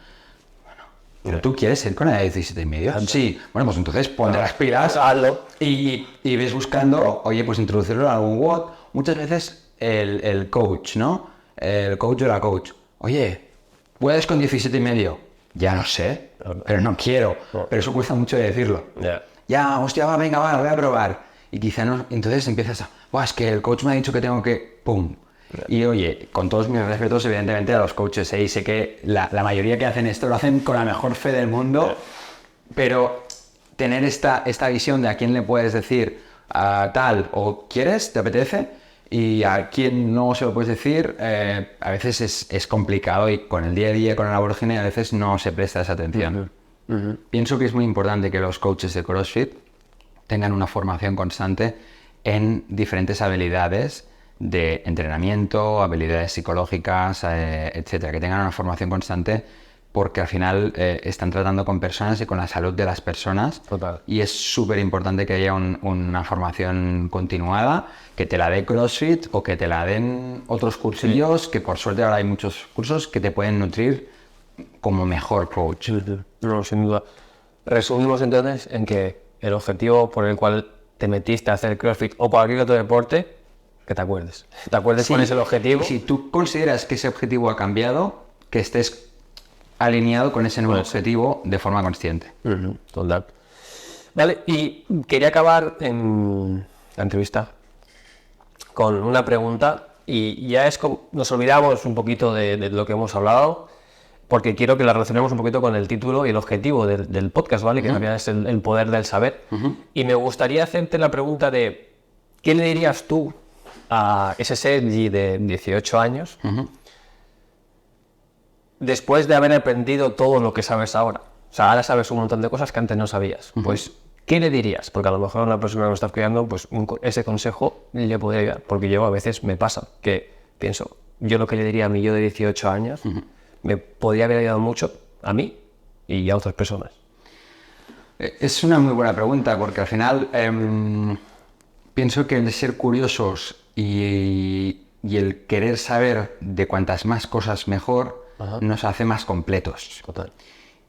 Bueno, ¿Pero tú quieres ir con la de 17 y medio? Sí. Bueno, pues entonces ponte las pilas Hazlo. y ves buscando, oye, pues introducirlo en algún WOD. Muchas veces el coach, ¿no? El coach o la coach. Oye, ¿puedes con 17 y medio? Ya no sé, pero no quiero. Pero eso cuesta mucho de decirlo. Ya, hostia, va, venga, va, lo voy a probar. Y quizá no, entonces empiezas a, Buah, es que el coach me ha dicho que tengo que, ¡pum! Y oye, con todos mis respetos, evidentemente, a los coaches, y sé que la mayoría que hacen esto lo hacen con la mejor fe del mundo, pero tener esta visión de a quién le puedes decir tal, o ¿quieres? ¿Te apetece? Y a quién no se lo puedes decir, a veces es complicado, y con el día a día, con el aborigine, a veces no se presta esa atención. Pienso que es muy importante que los coaches de CrossFit tengan una formación constante en diferentes habilidades de entrenamiento, habilidades psicológicas, etcétera, que tengan una formación constante, porque al final están tratando con personas y con la salud de las personas. Total. Y es súper importante que haya una formación continuada, que te la dé CrossFit o que te la den otros cursillos, que por suerte ahora hay muchos cursos que te pueden nutrir como mejor coach. No, sin duda. Resumimos entonces en que el objetivo por el cual te metiste a hacer CrossFit o cualquier otro deporte, que te acuerdes. Te acuerdes cuál es el objetivo. Si tú consideras que ese objetivo ha cambiado, que estés alineado con ese nuevo objetivo de forma consciente. Total. Vale, y quería acabar en la entrevista con una pregunta, y ya es como, nos olvidamos un poquito de lo que hemos hablado, porque quiero que la relacionemos un poquito con el título y el objetivo del podcast, ¿vale? Que también es el poder del saber. Y me gustaría hacerte la pregunta de, ¿qué le dirías tú a ese Sergi de 18 años después de haber aprendido todo lo que sabes ahora? O sea, ahora sabes un montón de cosas que antes no sabías. Pues, ¿qué le dirías? Porque a lo mejor a una persona que me está escuchando, pues ese consejo le podría ayudar. Porque yo a veces me pasa que pienso, yo lo que le diría a mi yo de 18 años me podría haber ayudado mucho a mí y a otras personas. Es una muy buena pregunta, porque al final pienso que el de ser curiosos y el querer saber de cuantas más cosas mejor nos hace más completos. Total.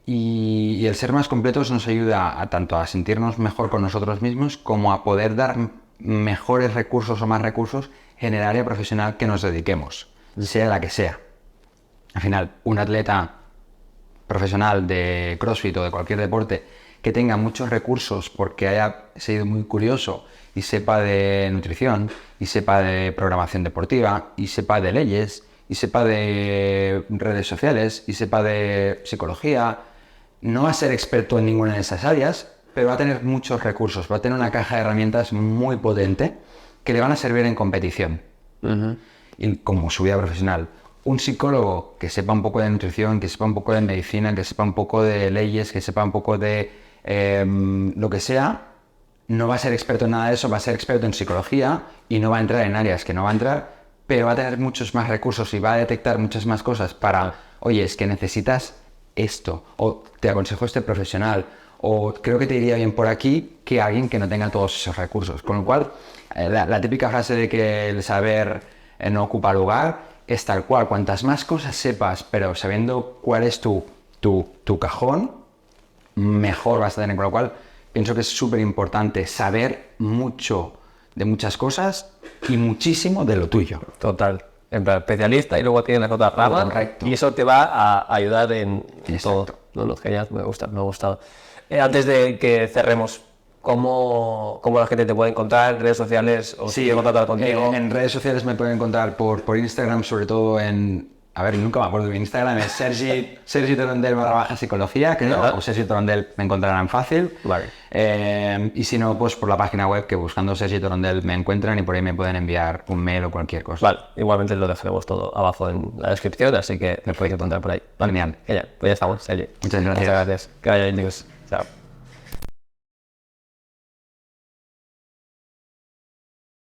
Y el ser más completos nos ayuda tanto a sentirnos mejor con nosotros mismos, como a poder dar mejores recursos o más recursos en el área profesional que nos dediquemos, sea la que sea. Al final, un atleta profesional de CrossFit o de cualquier deporte que tenga muchos recursos porque haya sido muy curioso y sepa de nutrición, y sepa de programación deportiva, y sepa de leyes, y sepa de redes sociales, y sepa de psicología, no va a ser experto en ninguna de esas áreas, pero va a tener muchos recursos, va a tener una caja de herramientas muy potente que le van a servir en competición y como su vida profesional. Un psicólogo que sepa un poco de nutrición, que sepa un poco de medicina, que sepa un poco de leyes, que sepa un poco de lo que sea, no va a ser experto en nada de eso, va a ser experto en psicología y no va a entrar en áreas que no va a entrar, pero va a tener muchos más recursos y va a detectar muchas más cosas para, oye, es que necesitas esto, o te aconsejo este profesional, o creo que te iría bien por aquí, que alguien que no tenga todos esos recursos. Con lo cual, la típica frase de que el saber no ocupa lugar es tal cual. Cuantas más cosas sepas, pero sabiendo cuál es tu cajón, mejor vas a tener. Con lo cual, pienso que es súper importante saber mucho de muchas cosas y muchísimo de lo tuyo. Total. En plan, especialista, y luego tienes las otras ramas. Correcto. Y eso te va a ayudar en todo. Exacto. No, genial, me ha gustado. Antes de que cerremos, ¿cómo la gente te puede encontrar en redes sociales o si quiere contactar contigo? En redes sociales me pueden encontrar por Instagram, sobre todo a ver, nunca me acuerdo de mi Instagram, es Sergi Torondel /psicología, creo, o Sergi Torondel me encontrarán fácil. Vale. Y si no, pues por la página web, que buscando Sergi Torondel me encuentran, y por ahí me pueden enviar un mail o cualquier cosa. Vale, igualmente lo dejaremos todo abajo en la descripción, así que me podéis encontrar por ahí. Vale. Genial. Genial, pues ya estamos, Sergi. Muchas gracias. Muchas gracias. Que vaya bien, chicos. Chao.